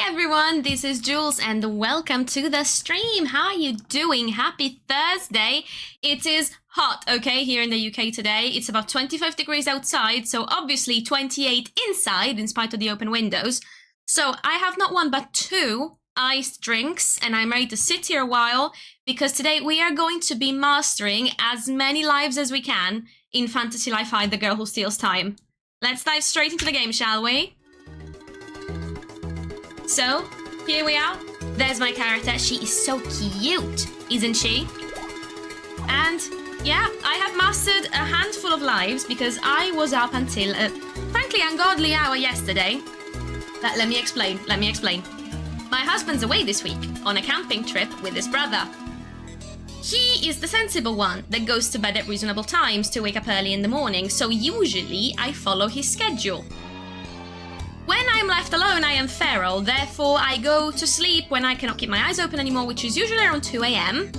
everyone, this is Jules and welcome to the stream. How are you doing? Happy Thursday. It is hot, okay, here in the UK today. It's about 25 degrees outside, so obviously 28 inside in spite of the open windows. So I have not one but two iced drinks and I'm ready to sit here a while because today we are going to be mastering as many lives as we can in Fantasy Life I, the girl who steals time. Let's dive straight into the game, shall we? So, here we are. There's my character. She is so cute, isn't she? And, yeah, I have mastered a handful of lives because I was up until a, frankly, ungodly hour yesterday. But let me explain. My husband's away this week on a camping trip with his brother. He is the sensible one that goes to bed at reasonable times to wake up early in the morning, so usually I follow his schedule. When I'm left alone, I am feral, therefore I go to sleep when I cannot keep my eyes open anymore, which is usually around 2 AM.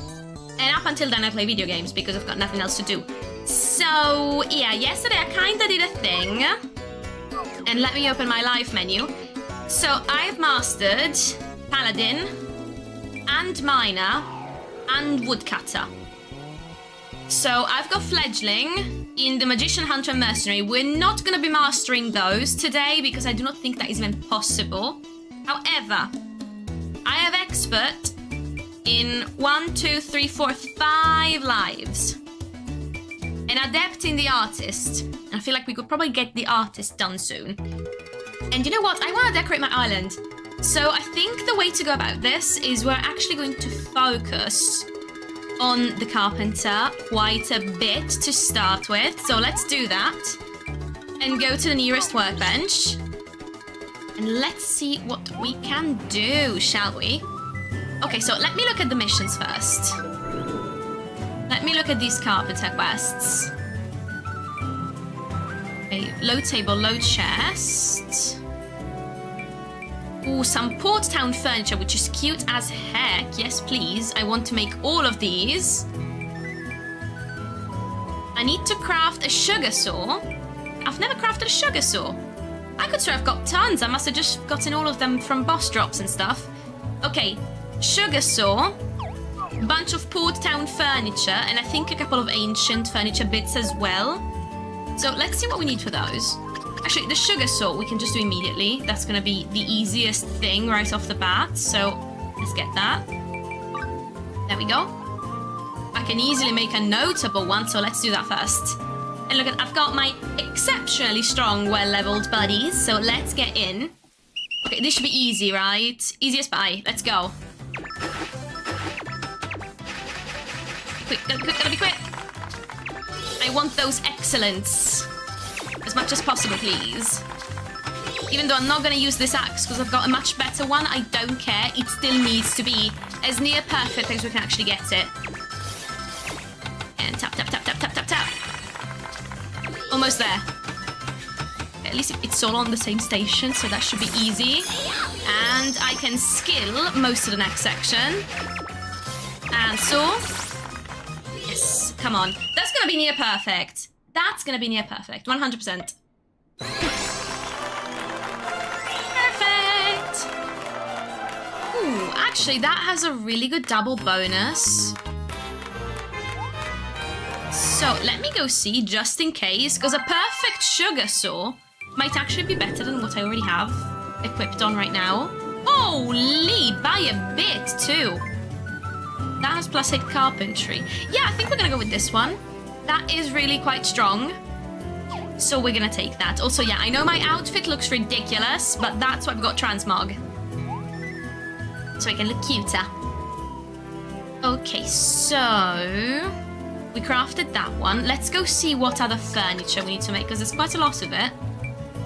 And up until then I play video games because I've got nothing else to do. So, yeah, yesterday I kinda did a thing. And let me open my life menu. So I've mastered Paladin, and Miner, and Woodcutter. So I've got Fledgling in the Magician, Hunter, and Mercenary. We're not going to be mastering those today because I do not think that is even possible. However, I have Expert in 1, 2, 3, 4, 5 lives. An Adept in the Artist. And I feel like we could probably get the Artist done soon. And you know what? I want to decorate my island. So I think the way to go about this is we're actually going to focus on the Carpenter quite a bit to start with. So let's do that. And go to the nearest workbench. And let's see what we can do, shall we? Okay, so let me look at the missions first. Let me look at these Carpenter quests. Okay, load table, load chest. Ooh, some Port Town furniture, which is cute as heck. Yes, please. I want to make all of these. I need to craft a sugar saw. I've never crafted a sugar saw. I could swear I've got tons. I must have just gotten all of them from boss drops and stuff. Okay, sugar saw. A bunch of Port Town furniture, and I think a couple of ancient furniture bits as well. So let's see what we need for those. Actually, the sugar saw we can just do immediately. That's going to be the easiest thing right off the bat. So let's get that. There we go. I can easily make a notable one, so let's do that first. And look, I've got my exceptionally strong, well-leveled buddies. So let's get in. Okay, this should be easy, right? Easiest buy. Let's go. Quick, gotta be quick. I want those excellents. As much as possible, please. Even though I'm not going to use this axe because I've got a much better one, I don't care. It still needs to be as near perfect as we can actually get it. And tap, tap, tap, tap, tap, tap, tap. Almost there. Okay, at least it's all on the same station, so that should be easy. And I can skill most of the next section. And saw. Yes, come on. That's going to be near perfect. That's gonna be near perfect, 100%. Perfect! Ooh, actually, that has a really good double bonus. So, let me go see, just in case, because a perfect sugar saw might actually be better than what I already have equipped on right now. Holy, by a bit, too. That has +8 carpentry. Yeah, I think we're gonna go with this one. That is really quite strong. So we're gonna take that. Also, yeah, I know my outfit looks ridiculous, but that's why I've got transmog. So I can look cuter. Okay, so we crafted that one. Let's go see what other furniture we need to make, because there's quite a lot of it.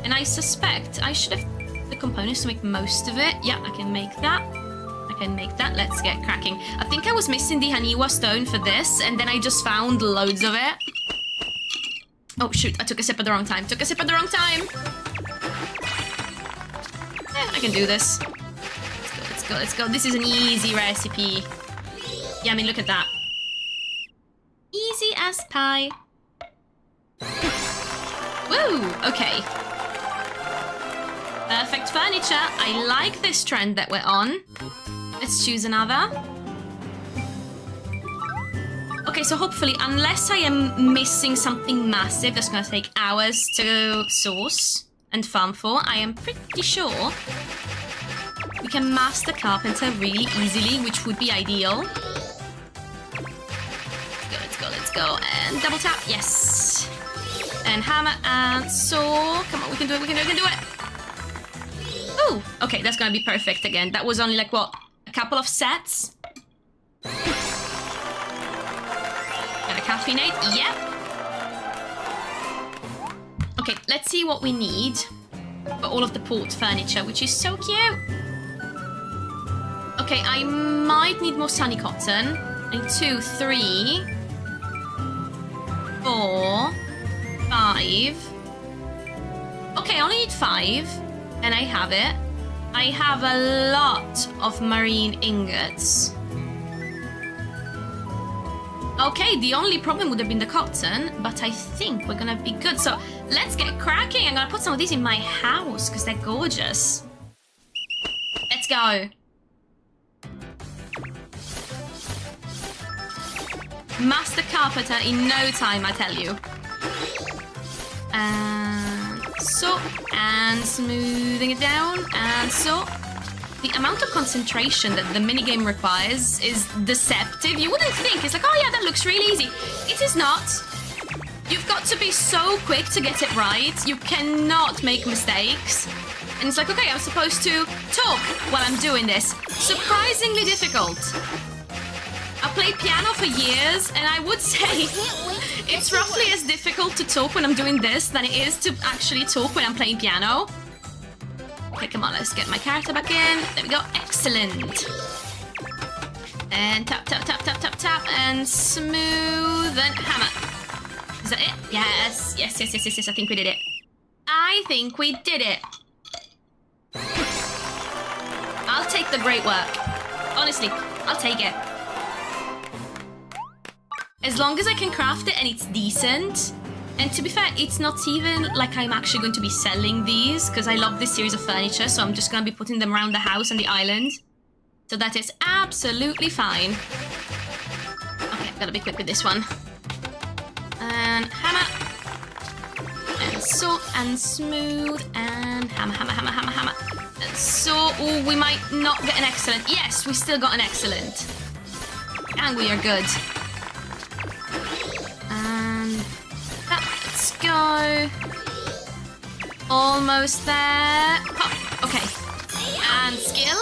And I suspect I should have the components to make most of it. Yeah, I can make that. Can make that. Let's get cracking. I think I was missing the Haniwa stone for this, and then I just found loads of it. Oh shoot, I took a sip at the wrong time. I can do this. Let's go. This is an easy recipe. Yeah, I mean, look at that. Easy as pie. Woo! Okay. Perfect furniture. I like this trend that we're on. Let's choose another. Okay, so hopefully, unless I am missing something massive that's going to take hours to source and farm for, I am pretty sure we can master Carpenter really easily, which would be ideal. Let's go. And double tap. Yes. And hammer and saw. Come on, we can do it. Oh, okay, that's going to be perfect again. That was only like, what, a couple of sets? Caffeinate, yep. Okay, let's see what we need for all of the port furniture, which is so cute. Okay, I might need more sunny cotton. I need 2, 3, 4, 5. Okay, I only need 5, and I have it. I have a lot of marine ingots. Okay, the only problem would have been the cotton, but I think we're gonna be good. So let's get cracking. I'm gonna put some of these in my house because they're gorgeous. Let's go. Master Carpenter in no time, I tell you. And so, and smoothing it down, and so. The amount of concentration that the minigame requires is deceptive. You wouldn't think. It's like, oh yeah, that looks really easy. It is not. You've got to be so quick to get it right. You cannot make mistakes. And it's like, okay, I'm supposed to talk while I'm doing this. Surprisingly difficult. I played piano for years, and I would say it's roughly as difficult to talk when I'm doing this than it is to actually talk when I'm playing piano. Okay, come on, let's get my character back in. There we go. Excellent. And tap, and smooth, and hammer. Is that it? Yes. Yes, I think we did it. I think we did it. I'll take the great work. Honestly, I'll take it. As long as I can craft it and it's decent. And to be fair, it's not even like I'm actually going to be selling these because I love this series of furniture, so I'm just going to be putting them around the house and the island. So that is absolutely fine. Okay, gotta be quick with this one. And hammer. And saw and smooth and hammer. And so, oh, we might not get an excellent. Yes, we still got an excellent. And we are good. And let's go. Almost there. Pop. Okay. And skill.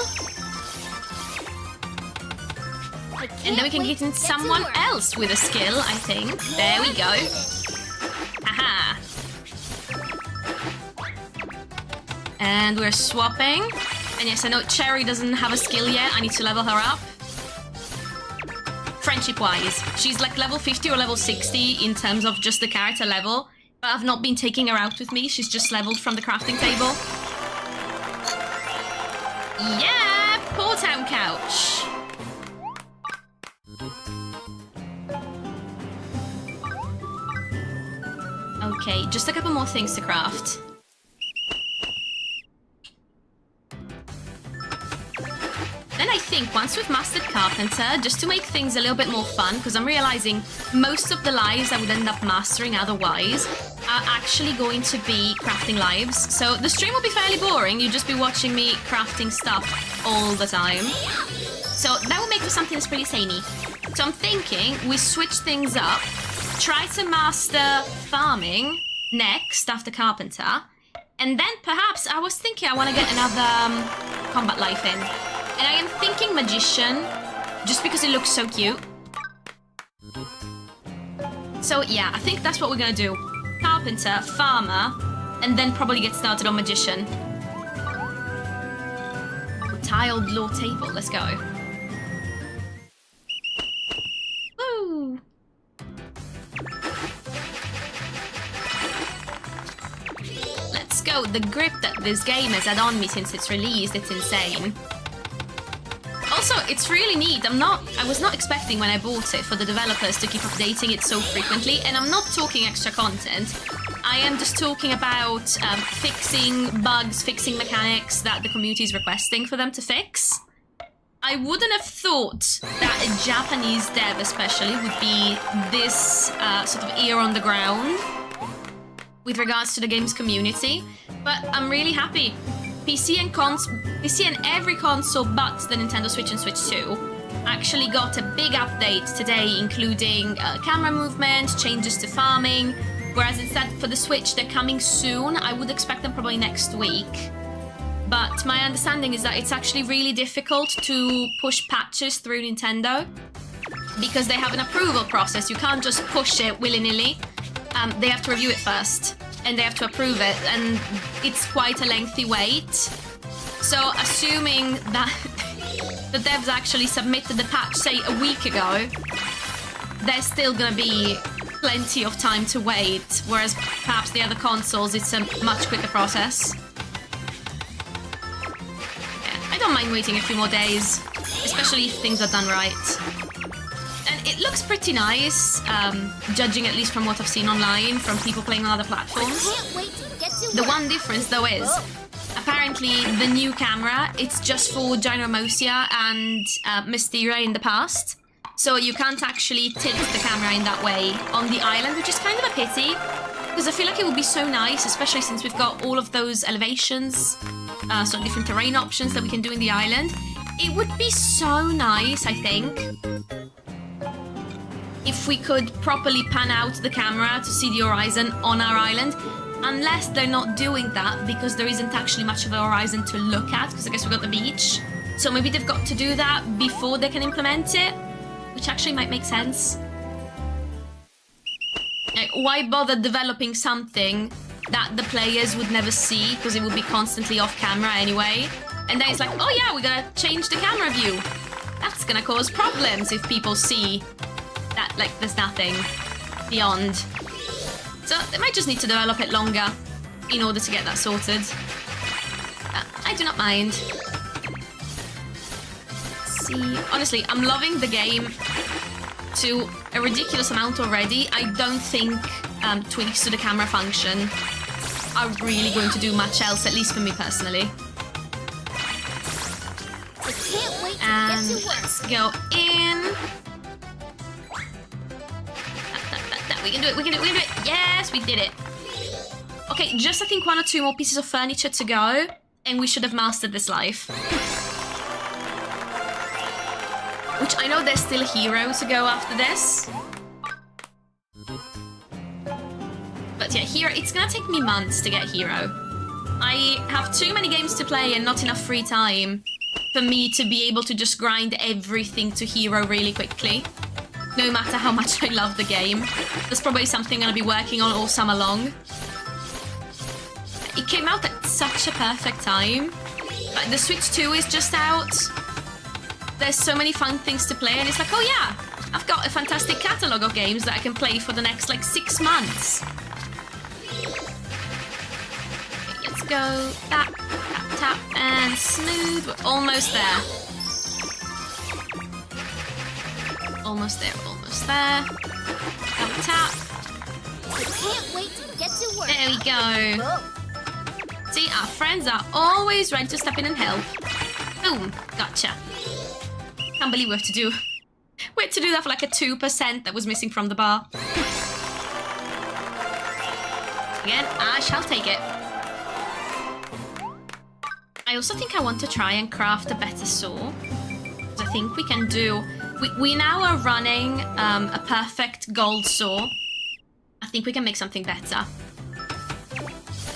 And then we can get in someone else with a skill, I think. There we go. Haha. And we're swapping. And yes, I know Cherry doesn't have a skill yet. I need to level her up. Friendship-wise, she's like level 50 or level 60 in terms of just the character level. But I've not been taking her out with me. She's just leveled from the crafting table. Yeah! Poor town couch. Okay, just a couple more things to craft. Then I think once we've mastered Carpenter, just to make things a little bit more fun, because I'm realizing most of the lives I would end up mastering otherwise are actually going to be crafting lives. So the stream will be fairly boring, you'll just be watching me crafting stuff all the time. So that will make for something that's pretty samey. So I'm thinking we switch things up, try to master farming next after Carpenter, and then perhaps I was thinking I want to get another combat life in. And I am thinking Magician, just because it looks so cute. So yeah, I think that's what we're gonna do. Carpenter, Farmer, and then probably get started on Magician. Tiled law table, let's go. Woo! Let's go. The grip that this game has had on me since it's released, it's insane. Also, it's really neat. I was not expecting when I bought it for the developers to keep updating it so frequently, and I'm not talking extra content. I am just talking about fixing bugs, fixing mechanics that the community is requesting for them to fix. I wouldn't have thought that a Japanese dev especially would be this sort of ear on the ground with regards to the game's community, but I'm really happy. PC and every console but the Nintendo Switch and Switch 2 actually got a big update today, including camera movement, changes to farming, whereas instead for the Switch they're coming soon. I would expect them probably next week. But my understanding is that it's actually really difficult to push patches through Nintendo because they have an approval process. You can't just push it willy-nilly. They have to review it first and they have to approve it, and it's quite a lengthy wait. So assuming that the devs actually submitted the patch, say, a week ago, there's still gonna be plenty of time to wait, whereas perhaps the other consoles, it's a much quicker process. I don't mind waiting a few more days, especially if things are done right. And it looks pretty nice, judging at least from what I've seen online from people playing on other platforms. The one difference, though, is apparently the new camera, it's just for Gyromosia and Mysteria in the past. So you can't actually tilt the camera in that way on the island, which is kind of a pity, because I feel like it would be so nice, especially since we've got all of those elevations, so different terrain options that we can do in the island. It would be so nice, I think, if we could properly pan out the camera to see the horizon on our island, unless they're not doing that because there isn't actually much of a horizon to look at, because I guess we've got the beach. So maybe they've got to do that before they can implement it, which actually might make sense. Like, why bother developing something that the players would never see because it would be constantly off camera anyway? And then it's like, oh yeah, we're gonna change the camera view. That's gonna cause problems if people see that, like, there's nothing beyond. So they might just need to develop it longer in order to get that sorted. I do not mind. Let's see, honestly, I'm loving the game to a ridiculous amount already. I don't think tweaks to the camera function are really going to do much else, at least for me personally. And let's go in. We can do it, we can do it, we can do it. Yes, we did it. Okay, just I think 1 or 2 more pieces of furniture to go, and we should have mastered this life. Which I know there's still a hero to go after this. But yeah, hero, it's gonna take me months to get hero. I have too many games to play and not enough free time for me to be able to just grind everything to hero really quickly. No matter how much I love the game. That's probably something I'm going to be working on all summer long. It came out at such a perfect time. Like, the Switch 2 is just out. There's so many fun things to play, and it's like, oh yeah, I've got a fantastic catalogue of games that I can play for the next, like, 6 months. Okay, let's go. Tap, tap, tap, and smooth. We're almost there. Almost there, almost there. Double tap. I can't wait to get to work. There we go. Whoa. See, our friends are always ready to step in and help. Boom, gotcha. Can't believe we have to do that for like a 2% that was missing from the bar. Again, I shall take it. I also think I want to try and craft a better saw. I think we can do... We now are running a perfect gold saw. I think we can make something better.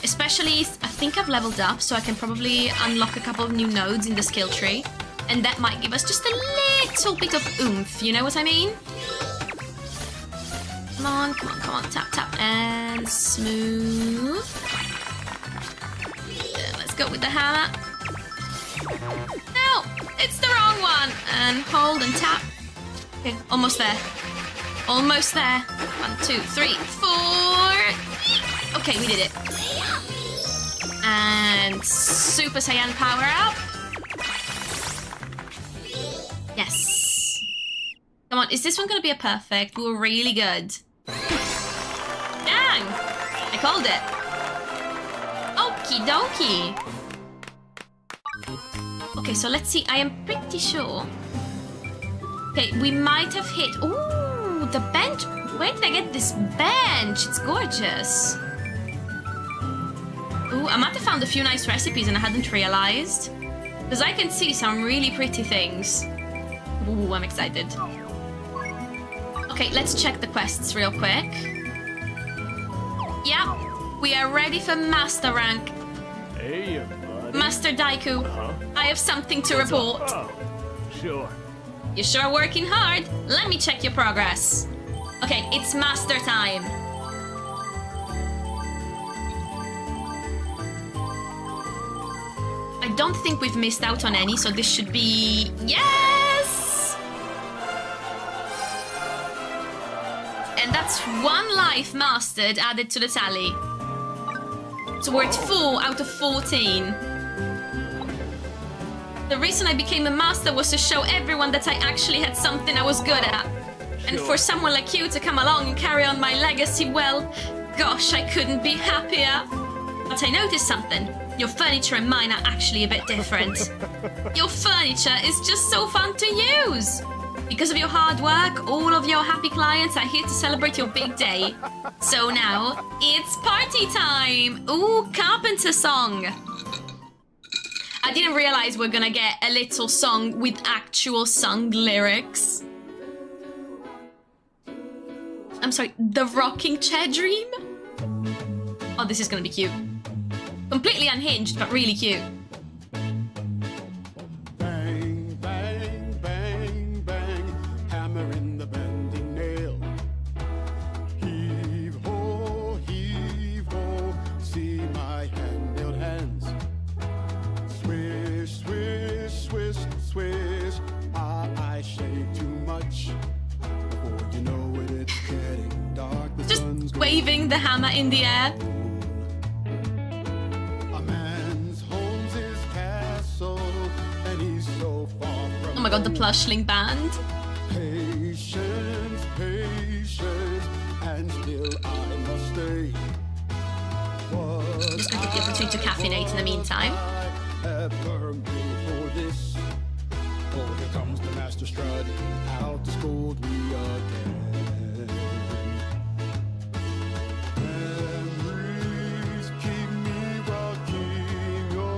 Especially, I think I've leveled up, so I can probably unlock a couple of new nodes in the skill tree. And that might give us just a little bit of oomph, you know what I mean? Come on, come on, come on. Tap, tap, and smooth. Let's go with the hammer. No, it's the wrong one. And hold and tap. Okay, almost there. Almost there. 1, 2, 3, 4. Okay, we did it. And Super Saiyan power up. Yes. Come on, is this one going to be a perfect? We were really good. Dang! I called it. Okie dokie. Okay, so let's see. I am pretty sure. Okay, we might have hit... Ooh, the bench. Where did I get this bench? It's gorgeous. Ooh, I might have found a few nice recipes and I hadn't realized. Because I can see some really pretty things. Ooh, I'm excited. Okay, let's check the quests real quick. Yeah, we are ready for Master Rank. Hey, buddy. Master Daiku, I have something to report. Oh, sure. You're sure working hard. Let me check your progress. Okay, it's master time. I don't think we've missed out on any, so this should be... Yes! And that's 1 life mastered added to the tally. So we're at 4 out of 14. The reason I became a master was to show everyone that I actually had something I was good at. And for someone like you to come along and carry on my legacy, well, gosh, I couldn't be happier. But I noticed something. Your furniture and mine are actually a bit different. Your furniture is just so fun to use. Because of your hard work, all of your happy clients are here to celebrate your big day. So now, it's party time! Ooh, carpenter song! I didn't realize we're gonna get a little song with actual sung lyrics. I'm sorry, the rocking chair dream? Oh, this is gonna be cute. Completely unhinged, but really cute. Bang, bang, bang, bang, hammer in the bending nail. Heave ho, see my hand-nailed hands. Swish, swish, swish, swish, I shake too much. Before you know it, it's getting dark. The sun's Just waving the hammer in the air. Oh my god, the plushling band. Patience, patience, and still I must stay. Just gonna take the opportunity to caffeinate in the meantime. Ever made for this? Oh, here comes the master strutting out to scold me again. Memories keep me rocking on.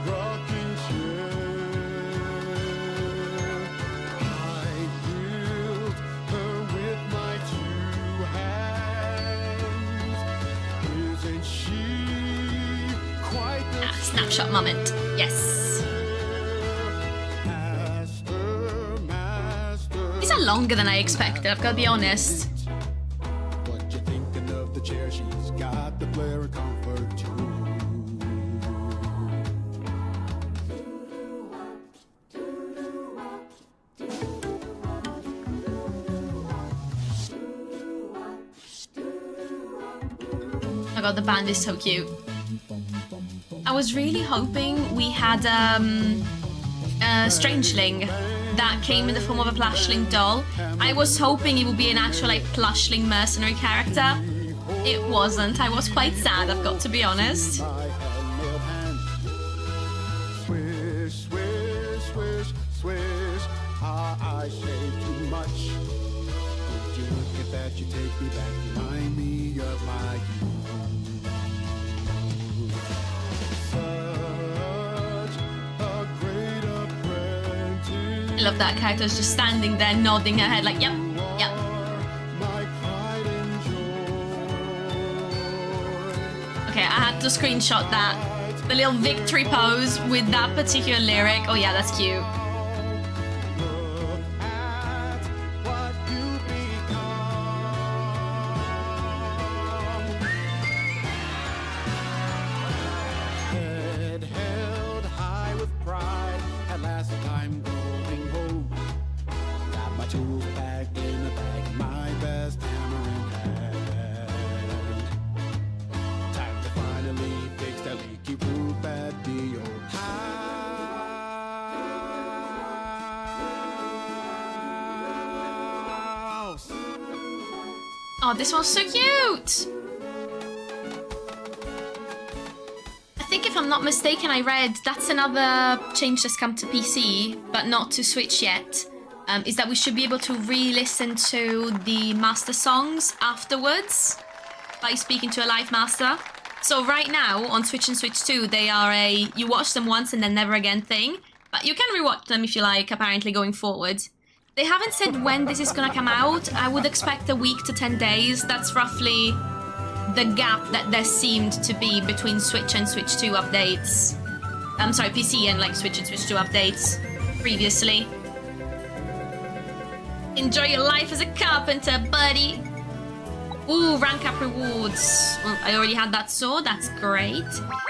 Rocking chair. I built her with my 2 hands. Isn't she quite the Snapshot moment. Yes. master? These are longer than I expected, I've got to be honest. What you thinking of the chair? She's got the flair and comfort too. Oh my god, the band is so cute. I was really hoping we had a Strangeling that came in the form of a plushling doll. I was hoping it would be an actual like plushling mercenary character. It wasn't. I was quite sad, I've got to be honest. My hand-nailed hand. Swish, swish, swish, swish. I say too much. Would you look at that? You take me back, remind me of my youth. Such a great apprentice. I love that character's just standing there nodding her head like, yep, yep. My pride and joy. Okay, I had to screenshot that. The little victory pose with that particular lyric. Oh yeah, that's cute. Look at what you become. Head held high with pride. At last I'm going home. Got my tools packed in a bag, my best hammer in hand. Time to finally fix that leaky roof at the old house. Oh, this one's so cute! I think if I'm not mistaken, I read that's another change that's come to PC, but not to Switch yet, is that we should be able to re-listen to the master songs afterwards by speaking to a live master. So right now, on Switch and Switch 2, they are you watch them once and then never again thing, but you can rewatch them if you like, apparently, going forward. They haven't said when this is gonna come out. I would expect a week to 10 days. That's roughly the gap that there seemed to be between Switch and Switch 2 updates. I'm sorry, PC and like Switch and Switch 2 updates previously. Enjoy your life as a carpenter, buddy. Ooh, rank up rewards. Well, I already had that sword, that's great.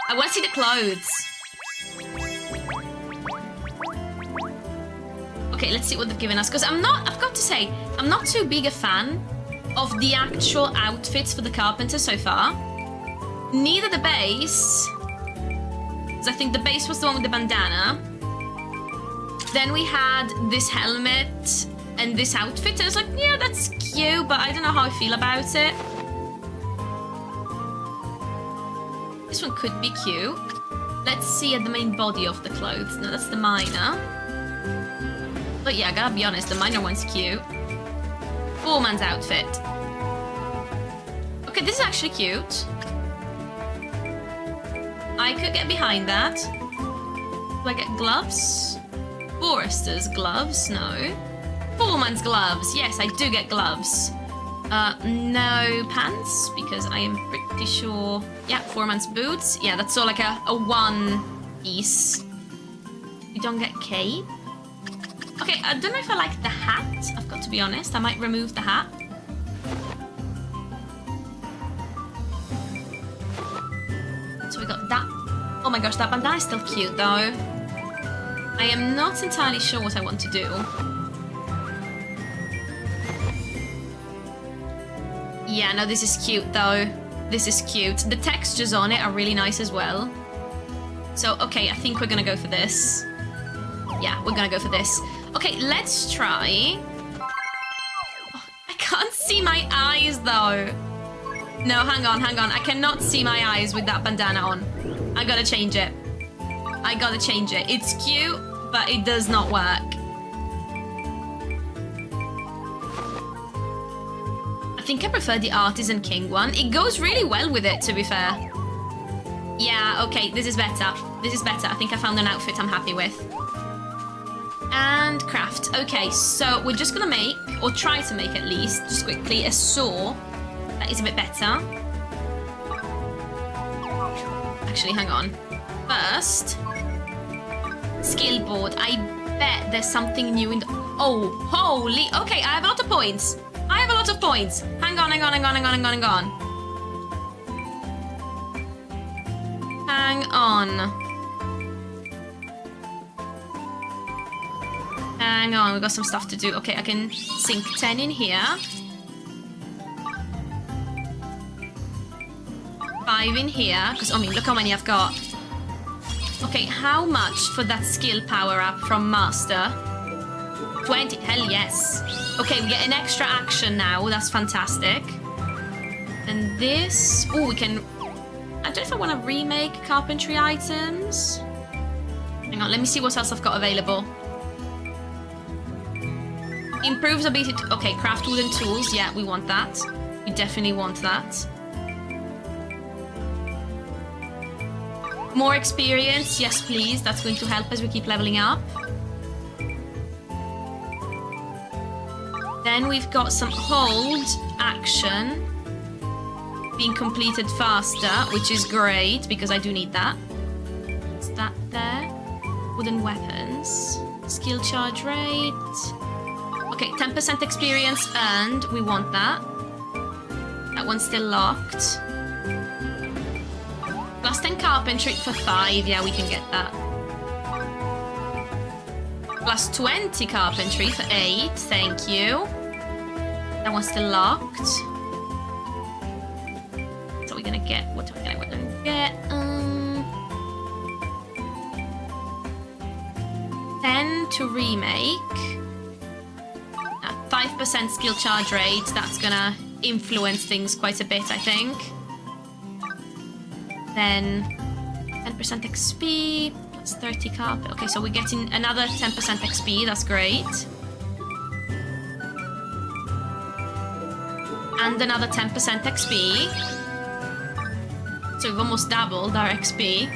I want to see the clothes. Okay, let's see what they've given us, because I've got to say, I'm not too big a fan of the actual outfits for the carpenter so far. Neither the base, because I think the base was the one with the bandana. Then we had this helmet and this outfit, and I was like, yeah, that's cute, but I don't know how I feel about it. This one could be cute. Let's see at the main body of the clothes. No, that's the minor. But yeah, I gotta be honest, the minor one's cute. Foreman's outfit. Okay, this is actually cute. I could get behind that. Do I get gloves? Forester's gloves? No. Foreman's gloves. Yes, I do get gloves. No pants, because I am pretty sure... Yeah, Foreman's boots. Yeah, that's all like a one piece. You don't get cape. Okay, I don't know if I like the hat. I've got to be honest. I might remove the hat. So we got that. Oh my gosh, that bandana is still cute though. I am not entirely sure what I want to do. Yeah, no, this is cute though. This is cute. The textures on it are really nice as well. So, okay, I think we're gonna go for this. Yeah, we're gonna go for this. Okay, let's try... Oh, I can't see my eyes though. No, hang on. I cannot see my eyes with that bandana on. I gotta change it. It's cute, but it does not work. I think I prefer the Artisan King one. It goes really well with it, to be fair. Yeah, okay, this is better. I think I found an outfit I'm happy with. And craft. Okay, so we're just gonna make, or try to make at least, just quickly, a saw that is a bit better. Actually, hang on. First, skill board. I bet there's something new in the... Oh, holy... Okay, I have a lot of points. Hang on. Hang on, we've got some stuff to do. Okay, I can sink 10 in here. 5 in here, because, I mean, look how many I've got. Okay, how much for that skill power-up from Master? 20, hell yes. Okay, we get an extra action now, that's fantastic. And this, oh, we can, I don't know if I want to remake carpentry items. Hang on, let me see what else I've got available. Improves ability to, okay, craft wooden tools, yeah, we want that. We definitely want that. More experience, yes please, that's going to help as we keep leveling up. Then we've got some hold action being completed faster, which is great because I do need that. Is that there? Wooden weapons. Skill charge rate. Okay, 10% experience earned. We want that. That one's still locked. Plus 10 carpentry for 5. Yeah, we can get that. Plus 20 carpentry for 8. Thank you. That one's still locked. What are we gonna get? What are we gonna get? 10 to remake. 5% skill charge rate. That's gonna influence things quite a bit, I think. Then 10% XP plus 30 carpet. Okay, so we're getting another 10% XP. That's great. And another 10% XP. So we've almost doubled our XP.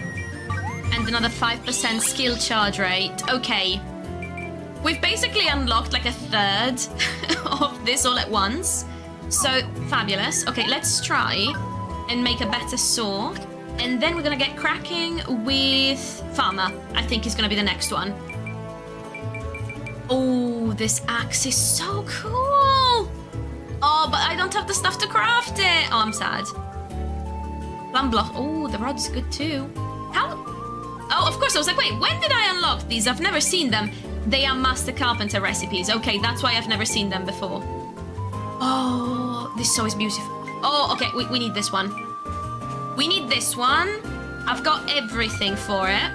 And another 5% skill charge rate. Okay. We've basically unlocked like a third of this all at once. So, fabulous. Okay, let's try and make a better saw. And then we're gonna get cracking with Farmer. I think is gonna be the next one. Oh, this axe is so cool! Oh, but I don't have the stuff to craft it! Oh, I'm sad. Plum block. Oh, the rod's good too. How? Oh, of course, I was like, wait, when did I unlock these? I've never seen them. They are Master Carpenter recipes. Okay, that's why I've never seen them before. Oh, this saw is beautiful. Oh, okay, we need this one. We need this one. I've got everything for it.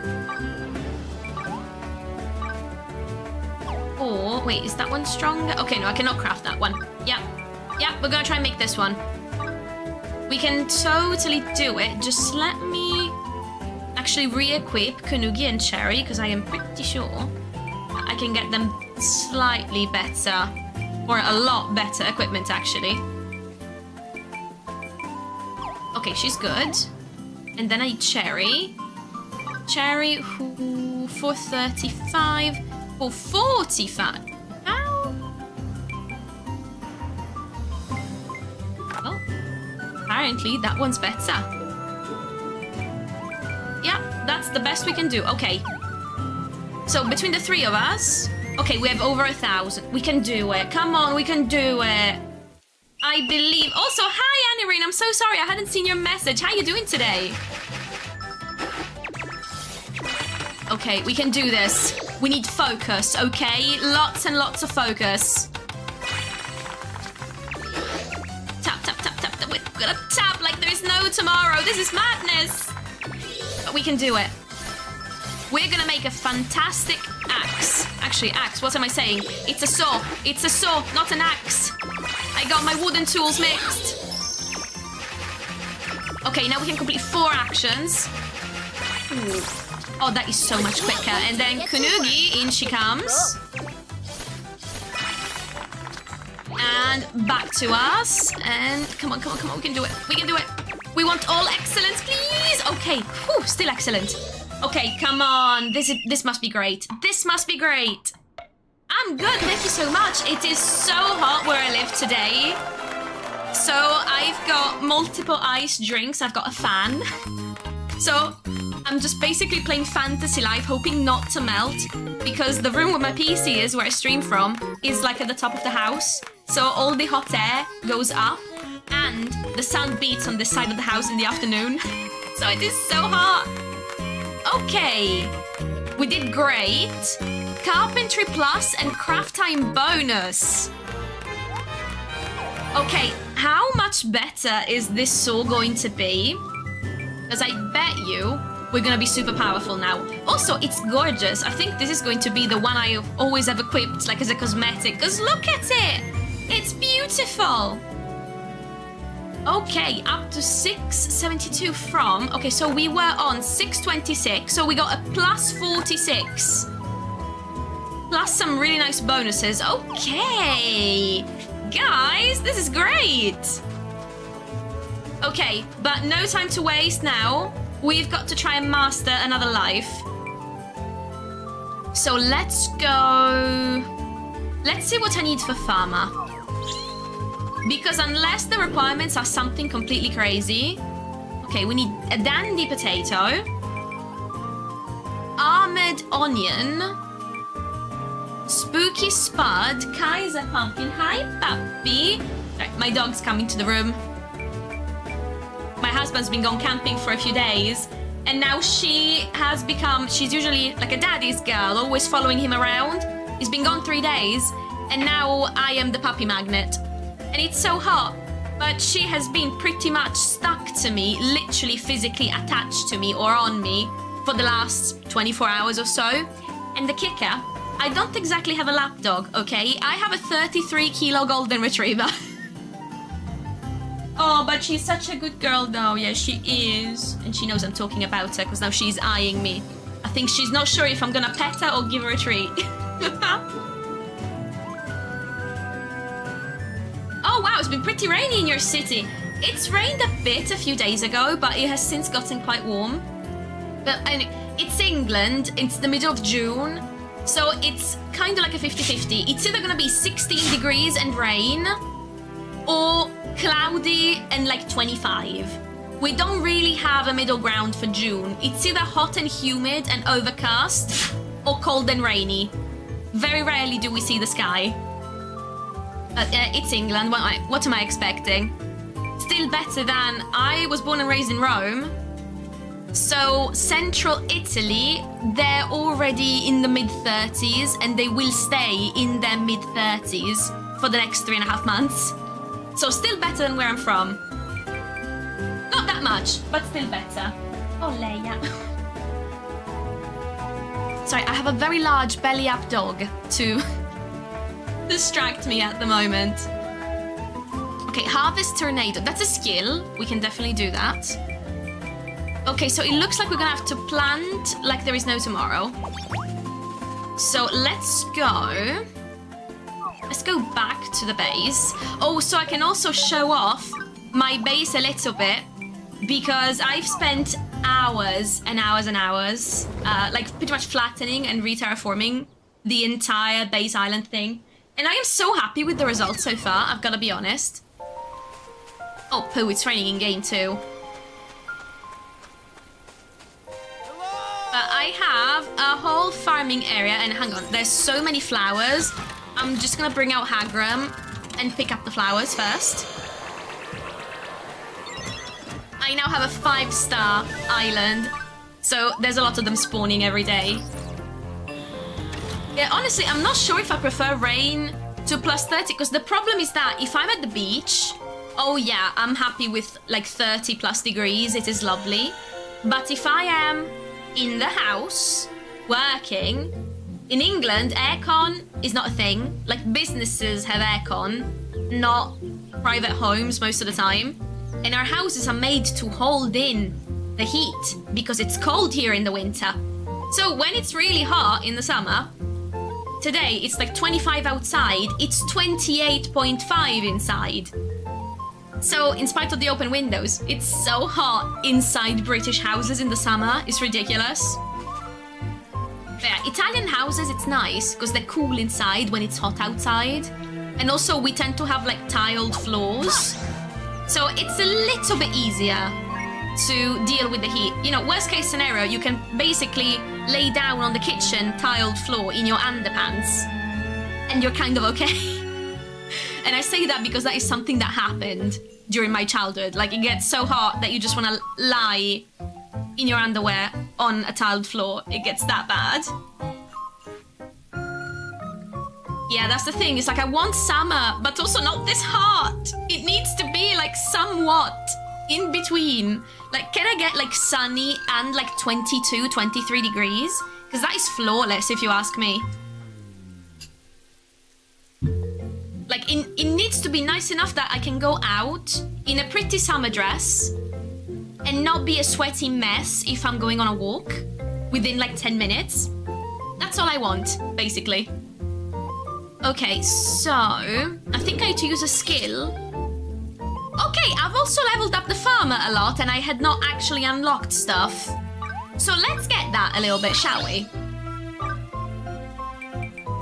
Oh, wait, is that one stronger? Okay, no, I cannot craft that one. Yeah, we're gonna try and make this one. We can totally do it. Just let me actually re-equip Kanugi and Cherry, because I am pretty sure I can get them slightly better, or a lot better equipment, actually. Okay, she's good. And then I need Cherry. Cherry, who, for 35, for 45. How? Well, apparently that one's better. Yeah, that's the best we can do. Okay. So between the three of us, okay, we have over 1,000. We can do it. Come on, we can do it. I believe. Also, hi, Anirine. I'm so sorry. I hadn't seen your message. How you doing today? Okay, we can do this. We need focus, okay? Lots and lots of focus. Tap, tap, tap, tap, tap. We're gonna tap like there's no tomorrow. This is madness. But we can do it. We're gonna make a fantastic axe. Actually, axe, what am I saying? It's a saw. It's a saw, not an axe. I got my wooden tools mixed. Okay, now we can complete 4 actions. Ooh. Oh, that is so much quicker. And then Kunugi, in she comes. And back to us. And come on, come on, come on, we can do it. We can do it. We want all excellence, please. Okay, whew, still excellent. Okay, come on. This must be great. This must be great. I'm good, thank you so much. It is so hot where I live today. So I've got multiple ice drinks. I've got a fan. So I'm just basically playing Fantasy Life, hoping not to melt, because the room where my PC is, where I stream from, is like at the top of the house. So all the hot air goes up, and the sun beats on this side of the house in the afternoon. So it is so hot. Okay, we did great. Carpentry plus and craft time bonus. Okay, how much better is this saw going to be? Because I bet you we're gonna be super powerful now. Also, it's gorgeous. I think this is going to be the one I always have equipped, like as a cosmetic. Because look at it! It's beautiful! Okay, up to 672 from... Okay, so we were on 626, so we got a plus 46. Plus some really nice bonuses. Okay! Guys, this is great! Okay, but no time to waste now. We've got to try and master another life. So let's go... Let's see what I need for Farmer. Because unless the requirements are something completely crazy... Okay, we need a dandy potato. Armored onion. Spooky spud. Kaiser pumpkin. Hi, puppy. Right, my dog's coming to the room. My husband's been gone camping for a few days, and now she has become, she's usually like a daddy's girl, always following him around. He's been gone 3 days, and now I am the puppy magnet. And it's so hot, but she has been pretty much stuck to me, literally physically attached to me or on me for the last 24 hours or so. And the kicker, I don't exactly have a lap dog, okay? I have a 33 kilo golden retriever. Oh, but she's such a good girl though. Yeah, she is. And she knows I'm talking about her because now she's eyeing me. I think she's not sure if I'm gonna pet her or give her a treat. Oh wow, it's been pretty rainy in your city. It's rained a bit a few days ago, but it has since gotten quite warm. But and it's England, it's the middle of June, so it's kind of like a 50-50. It's either gonna be 16 degrees and rain, or cloudy and like 25. We don't really have a middle ground for June. It's either hot and humid and overcast, or cold and rainy. Very rarely do we see the sky. It's England, what am I expecting? Still better than, I was born and raised in Rome. So central Italy, they're already in the mid-30s and they will stay in their mid-30s for the next 3.5 months. So still better than where I'm from. Not that much, but still better. Oh, Leia. Sorry, I have a very large belly-up dog to distract me at the moment. Okay, Harvest Tornado. That's a skill. We can definitely do that. Okay, so it looks like we're gonna have to plant like there is no tomorrow. So let's go. Let's go back to the base. Oh, so I can also show off my base a little bit because I've spent hours and hours and hours like pretty much flattening and re-terraforming the entire base island thing. And I am so happy with the results so far, I've got to be honest. Oh, poo, it's raining in game too. But I have a whole farming area, and hang on, there's so many flowers. I'm just gonna bring out Hagram and pick up the flowers first. I now have a 5-star island, so there's a lot of them spawning every day. Yeah, honestly, I'm not sure if I prefer rain to +30, because the problem is that if I'm at the beach, oh yeah, I'm happy with like 30+ degrees, it is lovely. But if I am in the house, working, in England, aircon is not a thing. Like, businesses have aircon, not private homes most of the time. And our houses are made to hold in the heat because it's cold here in the winter. So when it's really hot in the summer, today it's like 25 outside, it's 28.5 inside. So in spite of the open windows, it's so hot inside British houses in the summer, it's ridiculous. But yeah, Italian houses, it's nice because they're cool inside when it's hot outside. And also we tend to have like tiled floors. So it's a little bit easier to deal with the heat. You know, worst case scenario, you can basically lay down on the kitchen tiled floor in your underpants and you're kind of okay. And I say that because that is something that happened during my childhood. Like, it gets so hot that you just want to lie in your underwear on a tiled floor. It gets that bad. Yeah, that's the thing. It's like I want summer, but also not this hot. It needs to be like somewhat in between. Like, can I get like sunny and like 22, 23 degrees? Because that is flawless if you ask me. Like, it needs to be nice enough that I can go out in a pretty summer dress and not be a sweaty mess if I'm going on a walk within like 10 minutes. That's all I want, basically. Okay, so I think I need to use a skill. Okay, I've also leveled up the farmer a lot and I had not actually unlocked stuff. So let's get that a little bit, shall we?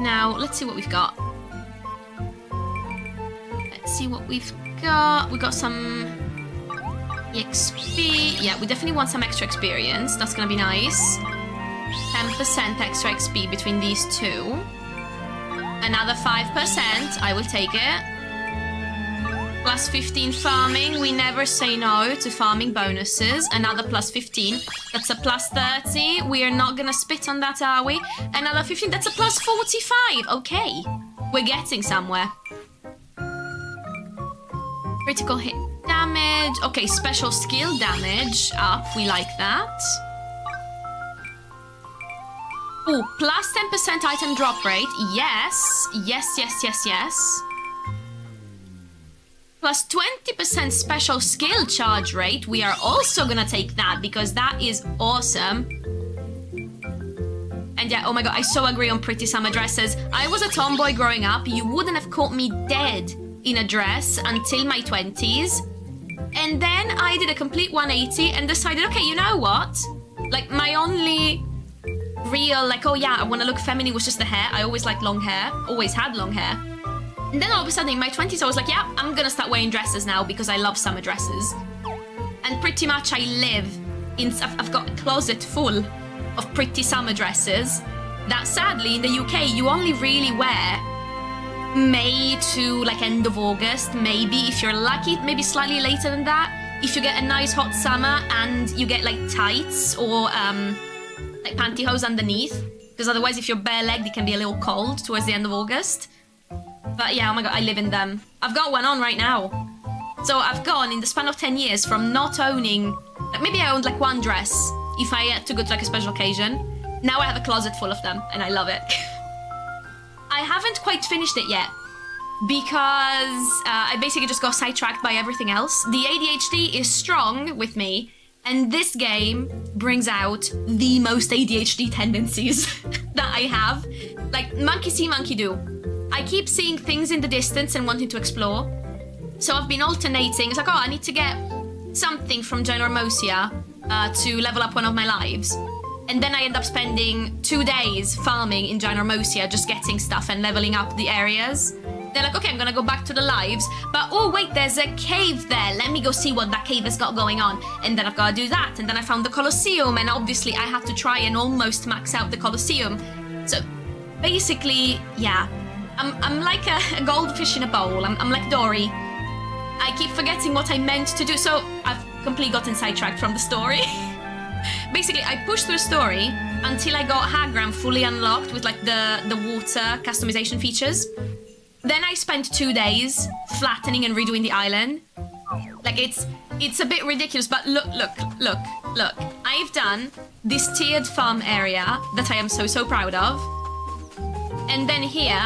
Now, let's see what we've got. Let's see what we've got. We've got some XP. Yeah, we definitely want some extra experience. That's gonna be nice. 10% extra XP between these two. Another 5%, I will take it. Plus 15 farming, we never say no to farming bonuses. Another plus 15, that's a plus 30. We are not gonna spit on that, are we? Another 15, that's a plus 45. Okay, we're getting somewhere. Critical hit damage. Okay, special skill damage up, we like that. Oh, plus 10% item drop rate. Yes. Yes, yes, yes, yes. plus 20% special skill charge rate. We are also gonna take that because that is awesome. And yeah, oh my god, I so agree on pretty summer dresses. I was a tomboy growing up. You wouldn't have caught me dead in a dress until my 20s. And then I did a complete 180 and decided, okay, you know what? Like, my only real, like, oh yeah, I want to look feminine was just the hair. I always liked long hair, always had long hair. And then all of a sudden in my 20s, I was like, yeah, I'm gonna start wearing dresses now because I love summer dresses. And pretty much I live in, I've got a closet full of pretty summer dresses that sadly in the UK you only really wear May to like end of August, maybe if you're lucky, maybe slightly later than that. If you get a nice hot summer and you get like tights or like pantyhose underneath, because otherwise if you're bare-legged it can be a little cold towards the end of August. But yeah, oh my god, I live in them. I've got one on right now. So I've gone in the span of 10 years from not owning, maybe I owned like one dress if I had to go to like a special occasion. Now I have a closet full of them and I love it. I haven't quite finished it yet because I basically just got sidetracked by everything else. The ADHD is strong with me and this game brings out the most ADHD tendencies that I have. Like monkey see, monkey do. I keep seeing things in the distance and wanting to explore. So I've been alternating. It's like, oh, I need to get something from Ginormosia to level up one of my lives. And then I end up spending 2 days farming in Ginormosia, just getting stuff and leveling up the areas. They're like, okay, I'm gonna go back to the lives, but oh wait, there's a cave there. Let me go see what that cave has got going on. And then I've gotta do that. And then I found the Colosseum, and obviously I had to try and almost max out the Colosseum. So basically, yeah, I'm like a goldfish in a bowl. I'm like Dory. I keep forgetting what I meant to do, so I've completely gotten sidetracked from the story. Basically, I pushed through the story until I got Hagram fully unlocked with like the water customization features. Then I spent 2 days flattening and redoing the island. Like it's a bit ridiculous, but look. I've done this tiered farm area that I am so proud of. And then here,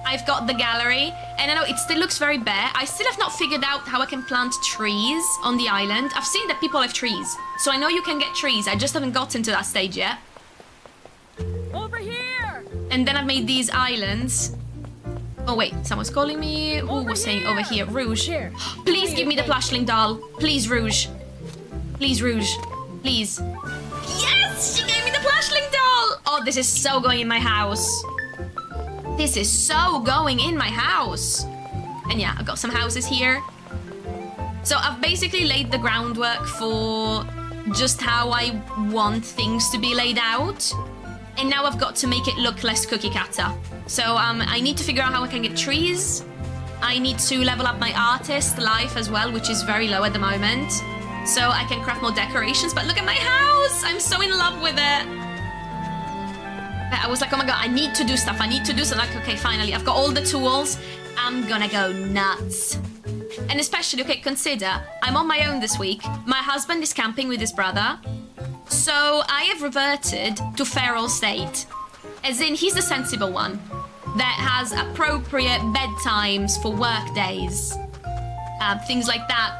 I've got the gallery, and I know it still looks very bare. I still have not figured out how I can plant trees on the island. I've seen that people have trees, so I know you can get trees. I just haven't gotten to that stage yet. Over here! And then I've made these islands. Oh wait, someone's calling me. Who was saying over here? Rouge. Here. Please give me the plushling doll. Please, Rouge. Please, Rouge. Please. Yes! She gave me the plushling doll! Oh, this is so going in my house. This is so going in my house. And yeah, I've got some houses here. So I've basically laid the groundwork for just how I want things to be laid out. And now I've got to make it look less cookie cutter. So I need to figure out how I can get trees. I need to level up my artist life as well, which is very low at the moment. So I can craft more decorations. But look at my house! I'm so in love with it. I was like, oh my god, I need to do stuff. Like, okay, finally, I've got all the tools. I'm gonna go nuts. And especially, okay, consider, I'm on my own this week. My husband is camping with his brother. So I have reverted to feral state. As in, he's the sensible one that has appropriate bedtimes for work days. Things like that.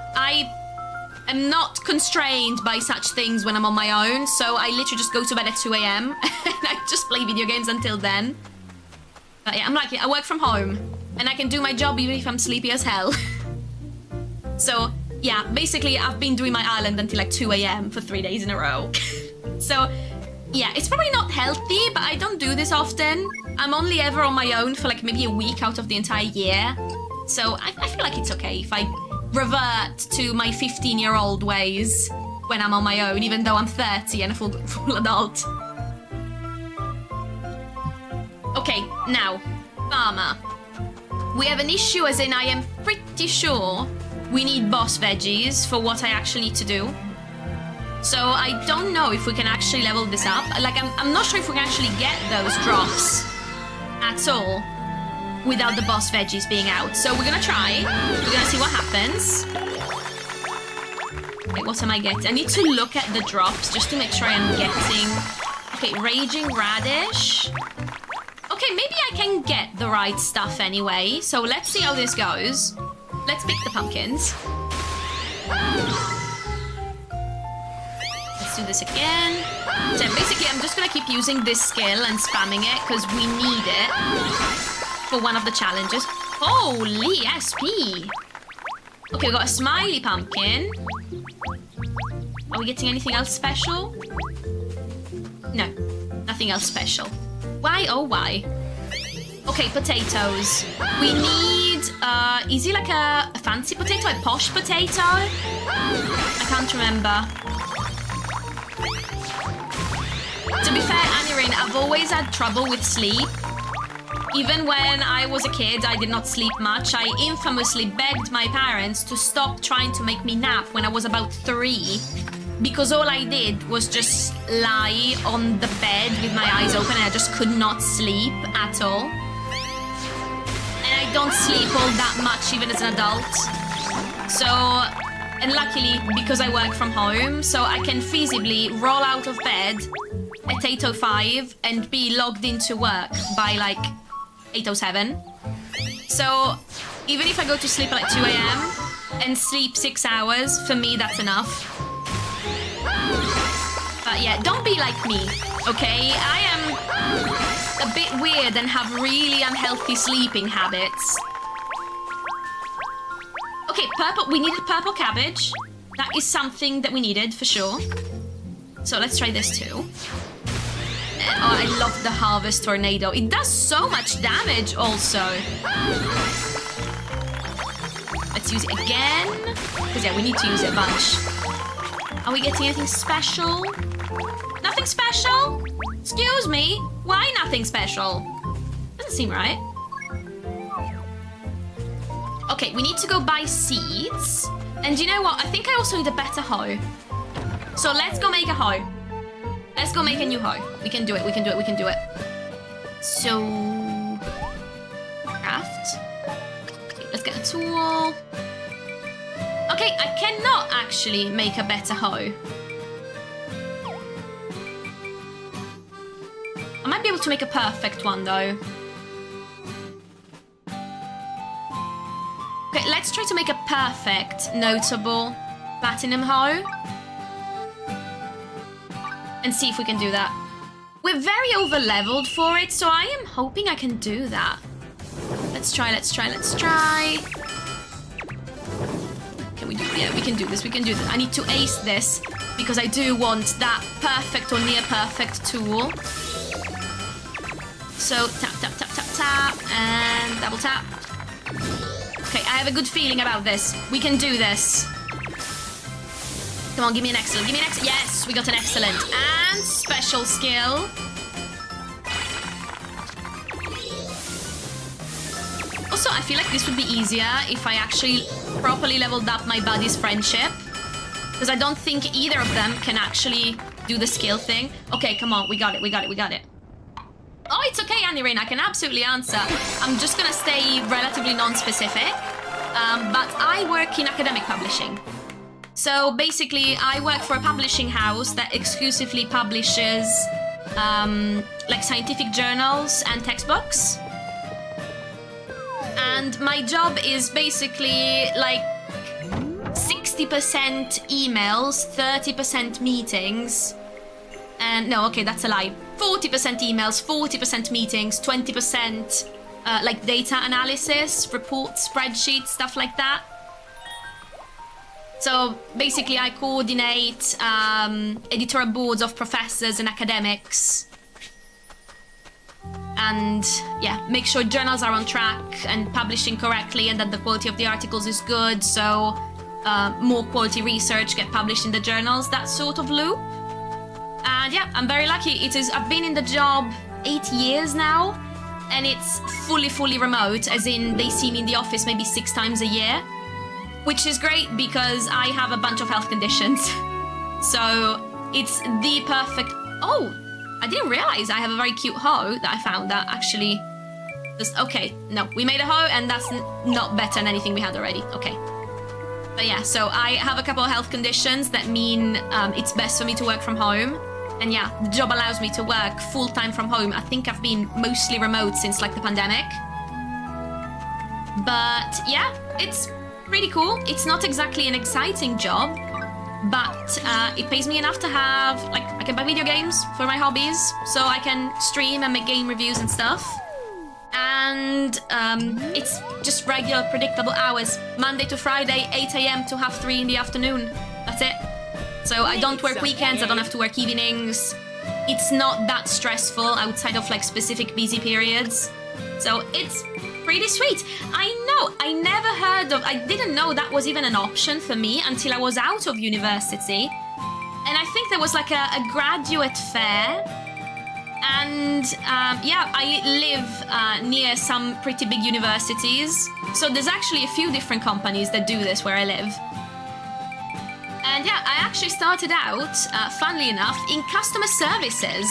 I'm not constrained by such things when I'm on my own, so I literally just go to bed at 2 a.m. and I just play video games until then. But yeah, I'm like, I work from home, and I can do my job even if I'm sleepy as hell. So yeah, basically I've been doing my island until like 2 a.m. for 3 days in a row. So yeah, it's probably not healthy, but I don't do this often. I'm only ever on my own for like maybe a week out of the entire year. So I feel like it's okay if I revert to my 15-year-old ways when I'm on my own, even though I'm 30 and a full adult. Okay, now, farmer. We have an issue, as in I am pretty sure we need boss veggies for what I actually need to do. So I don't know if we can actually level this up. Like, I'm not sure if we can actually get those drops at all without the boss veggies being out. So we're gonna try. We're gonna see what happens. Okay, what am I getting? I need to look at the drops just to make sure I'm getting... Okay, Raging Radish. Okay, maybe I can get the right stuff anyway. So let's see how this goes. let's pick the pumpkins. Let's do this again. So basically, I'm just gonna keep using this skill and spamming it because we need it for one of the challenges. Holy SP! Okay, we got a smiley pumpkin. Are we getting anything else special? No, nothing else special. Why? Oh, why? Okay, potatoes. We need, is it like a fancy potato? A posh potato? I can't remember. To be fair, Anirin, I've always had trouble with sleep. Even when I was a kid, I did not sleep much. I infamously begged my parents to stop trying to make me nap when I was about 3. Because all I did was just lie on the bed with my eyes open and I just could not sleep at all. And I don't sleep all that much even as an adult. So, and luckily, because I work from home, so I can feasibly roll out of bed at 8:05 and be logged into work by like 8:07. So, even if I go to sleep at like 2 a.m. and sleep 6 hours, for me that's enough. But yeah, don't be like me, okay? I am a bit weird and have really unhealthy sleeping habits. Okay, purple. We needed purple cabbage. That is something that we needed for sure. So let's try this too. And, oh, I love the harvest tornado. It does so much damage also. Let's use it again. Because yeah, we need to use it a bunch. Are we getting anything special? Nothing special? Excuse me? Why nothing special? Doesn't seem right. Okay, we need to go buy seeds. And you know what? I think I also need a better hoe. So let's go make a hoe. Let's go make a new hoe. We can do it, we can do it, we can do it. So... craft. Okay, let's get a tool. Okay, I cannot actually make a better hoe. I might be able to make a perfect one though. Okay, let's try to make a perfect, notable platinum hoe. And see if we can do that. We're very over-leveled for it, so I am hoping I can do that. Let's try, let's try, let's try. Can we do it? Yeah, we can do this, we can do this. I need to ace this because I do want that perfect or near perfect tool. So tap, tap, tap, tap, tap, and double tap. Okay, I have a good feeling about this. We can do this. Come on, give me an excellent, give me an excellent. Yes, we got an excellent. And special skill. Also, I feel like this would be easier if I actually properly leveled up my buddy's friendship. Because I don't think either of them can actually do the skill thing. Okay, come on, we got it, we got it, we got it. Oh, it's okay, Anirin, I can absolutely answer. I'm just gonna stay relatively non-specific. But I work in academic publishing. So basically, I work for a publishing house that exclusively publishes like scientific journals and textbooks. And my job is basically like 60% emails, 30% meetings. And no, okay, that's a lie. 40% emails, 40% meetings, 20% like data analysis, reports, spreadsheets, stuff like that. So basically I coordinate editorial boards of professors and academics. And yeah, make sure journals are on track and publishing correctly and that the quality of the articles is good. So more quality research get published in the journals, that sort of loop. And yeah, I'm very lucky. I've been in the job 8 years now, and it's fully remote, as in they see me in the office maybe 6 times a year, which is great because I have a bunch of health conditions. So it's the perfect... Oh, I didn't realize I have a very cute hoe that I found that actually... Okay, no, we made a hoe and that's not better than anything we had already. Okay. But yeah, so I have a couple of health conditions that mean it's best for me to work from home. And yeah, the job allows me to work full-time from home. I think I've been mostly remote since like the pandemic. But yeah, it's pretty cool. It's not exactly an exciting job, but it pays me enough to have, like, I can buy video games for my hobbies, so I can stream and make game reviews and stuff. And it's just regular, predictable hours. Monday to Friday, 8 a.m. to half 3 in the afternoon. That's it. So I don't work weekends, I don't have to work evenings. It's not that stressful outside of like specific busy periods. So it's pretty sweet. I know, I didn't know that was even an option for me until I was out of university. And I think there was like a graduate fair. And yeah, I live near some pretty big universities. So there's actually a few different companies that do this where I live. And yeah, I actually started out, funnily enough, in customer services.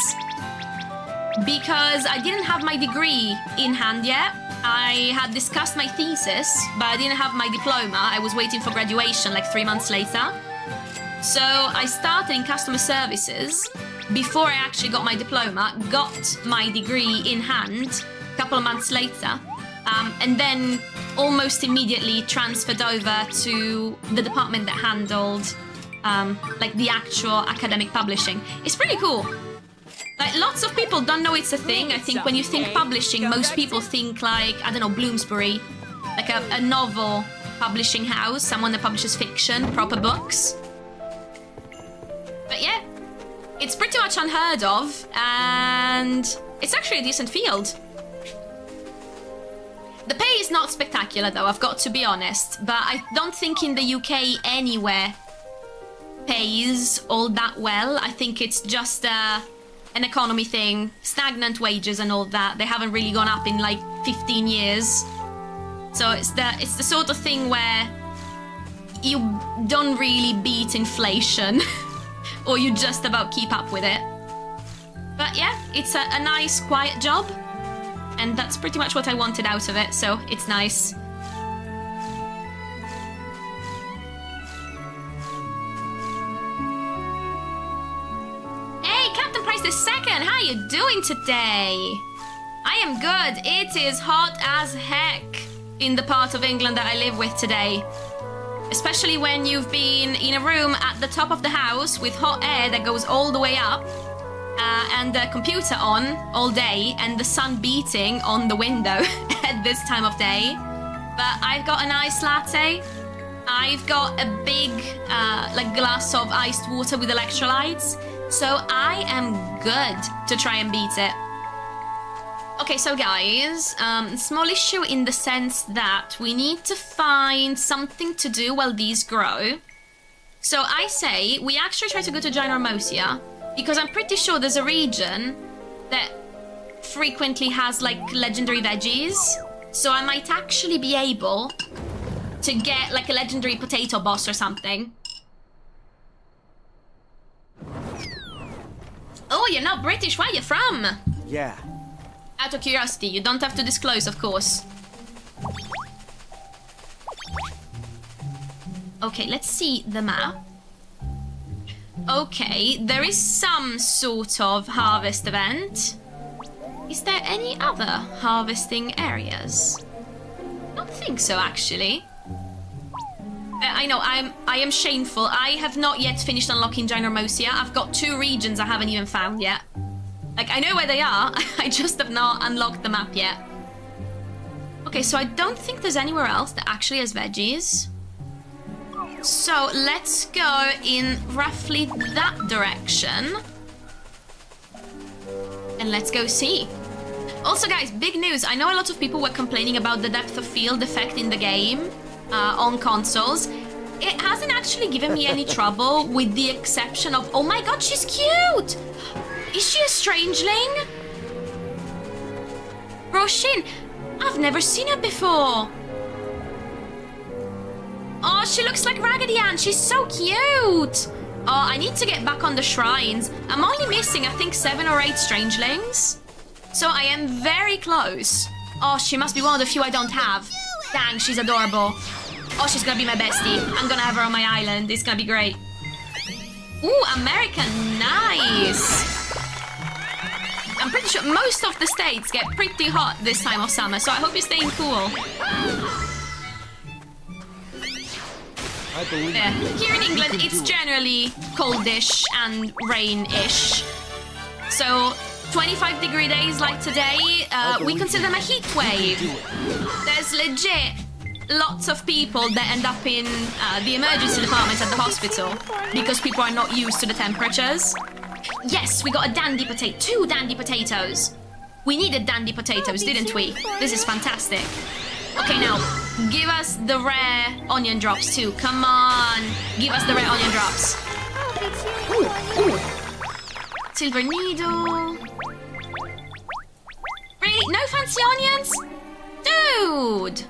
Because I didn't have my degree in hand yet. I had discussed my thesis, but I didn't have my diploma. I was waiting for graduation like 3 months later. So I started in customer services before I actually got my diploma, got my degree in hand a couple of months later, and then almost immediately transferred over to the department that handled like the actual academic publishing. It's pretty cool. Like, lots of people don't know it's a thing. I think when you think publishing, most people think like, I don't know, Bloomsbury, like a novel publishing house, someone that publishes fiction, proper books. But yeah, it's pretty much unheard of, and it's actually a decent field. The pay is not spectacular though, I've got to be honest, but I don't think in the UK anywhere pays all that well. I think it's just an economy thing, stagnant wages and all that. They haven't really gone up in like 15 years. So it's the sort of thing where you don't really beat inflation or you just about keep up with it. But yeah, it's a nice quiet job, and that's pretty much what I wanted out of it, so it's nice. Second, how you doing today? I am good. It is hot as heck in the part of England that I live with today. Especially when you've been in a room at the top of the house with hot air that goes all the way up, and the computer on all day and the sun beating on the window at this time of day. But I've got a nice latte. I've got a big like glass of iced water with electrolytes. So I am good to try and beat it. Okay, so guys, small issue in the sense that we need to find something to do while these grow. So I say we actually try to go to Gynormosia, because I'm pretty sure there's a region that frequently has like legendary veggies. So I might actually be able to get like a legendary potato boss or something. Oh, you're not British. Where are you from? Yeah. Out of curiosity, you don't have to disclose, of course. Okay, let's see the map. Okay, there is some sort of harvest event. Is there any other harvesting areas? I don't think so, actually. I know, I am shameful. I have not yet finished unlocking Gynormosia. I've got 2 regions I haven't even found yet. Like, I know where they are, I just have not unlocked the map yet. Okay, so I don't think there's anywhere else that actually has veggies. So let's go in roughly that direction. And let's go see. Also guys, big news. I know a lot of people were complaining about the depth of field effect in the game. On consoles. It hasn't actually given me any trouble, with the exception of... Oh my god, she's cute! Is she a strangeling? Roshin, I've never seen her before. Oh, she looks like Raggedy Ann. She's so cute. Oh, I need to get back on the shrines. I'm only missing, I think, 7 or 8 strangelings. So I am very close. Oh, she must be one of the few I don't have. Dang, she's adorable. Oh, she's gonna be my bestie. I'm gonna have her on my island. It's gonna be great. Ooh, American, nice. I'm pretty sure most of the states get pretty hot this time of summer, so I hope you're staying cool. I believe Yeah. in you. Here in England, You can it's do it. generally coldish and rain-ish. So 25-degree days like today, we consider them a heat wave. There's legit lots of people that end up in the emergency department at the hospital because people are not used to the temperatures. Yes, we got a dandy potato, 2 dandy potatoes. We needed dandy potatoes, didn't we? This is fantastic. Okay, now, give us the rare onion drops too. Come on, give us the rare onion drops. I'll be cheering for you. Silver needle. Really? No fancy onions? Dude!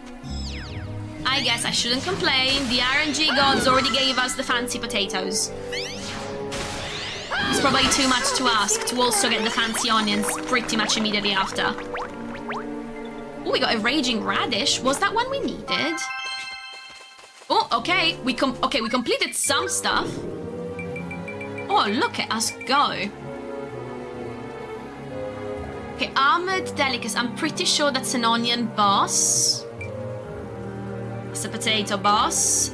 I guess I shouldn't complain. The RNG gods already gave us the fancy potatoes. It's probably too much to ask to also get the fancy onions pretty much immediately after. Oh, we got a raging radish. Was that one we needed? Oh, okay. We completed some stuff. Oh, look at us go. Okay, armored delicacy. I'm pretty sure that's an onion boss. It's a potato boss.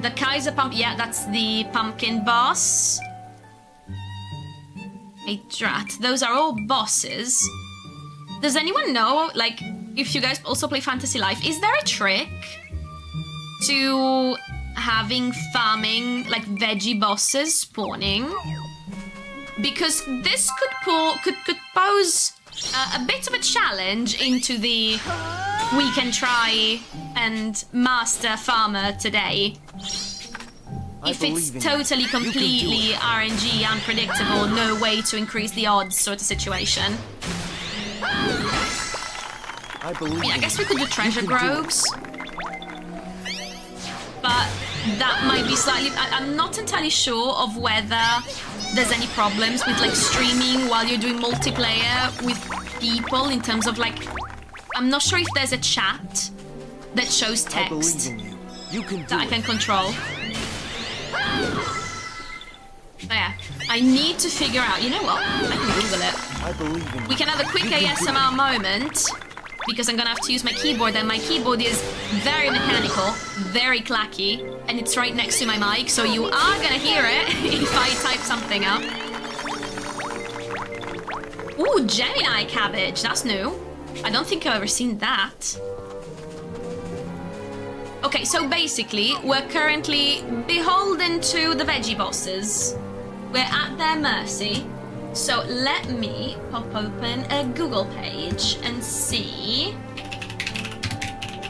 The Kaiser pumpkin. Yeah, that's the pumpkin boss. A drat. Those are all bosses. Does anyone know, like, if you guys also play Fantasy Life, is there a trick to having farming, like, veggie bosses spawning? Because this could pose a bit of a challenge into the we can try and master farmer today. If it's totally, completely RNG, unpredictable, no way to increase the odds sort of situation. I believe. I guess we could do treasure groves. But that might be slightly... I'm not entirely sure of whether there's any problems with, like, streaming while you're doing multiplayer with people in terms of, like... I'm not sure if there's a chat that shows I believe text in you. You can do that I it. can control. But yeah, I need to figure out... You know what? I can Google it. I believe in you. We can have a quick You can do ASMR moment because I'm gonna have to use my keyboard, and my keyboard is very mechanical, very clacky, and it's right next to my mic, so you are gonna hear it if I type something up. Ooh, Gemini cabbage, that's new. I don't think I've ever seen that. Okay, so basically, we're currently beholden to the veggie bosses. We're at their mercy. So let me pop open a Google page and see.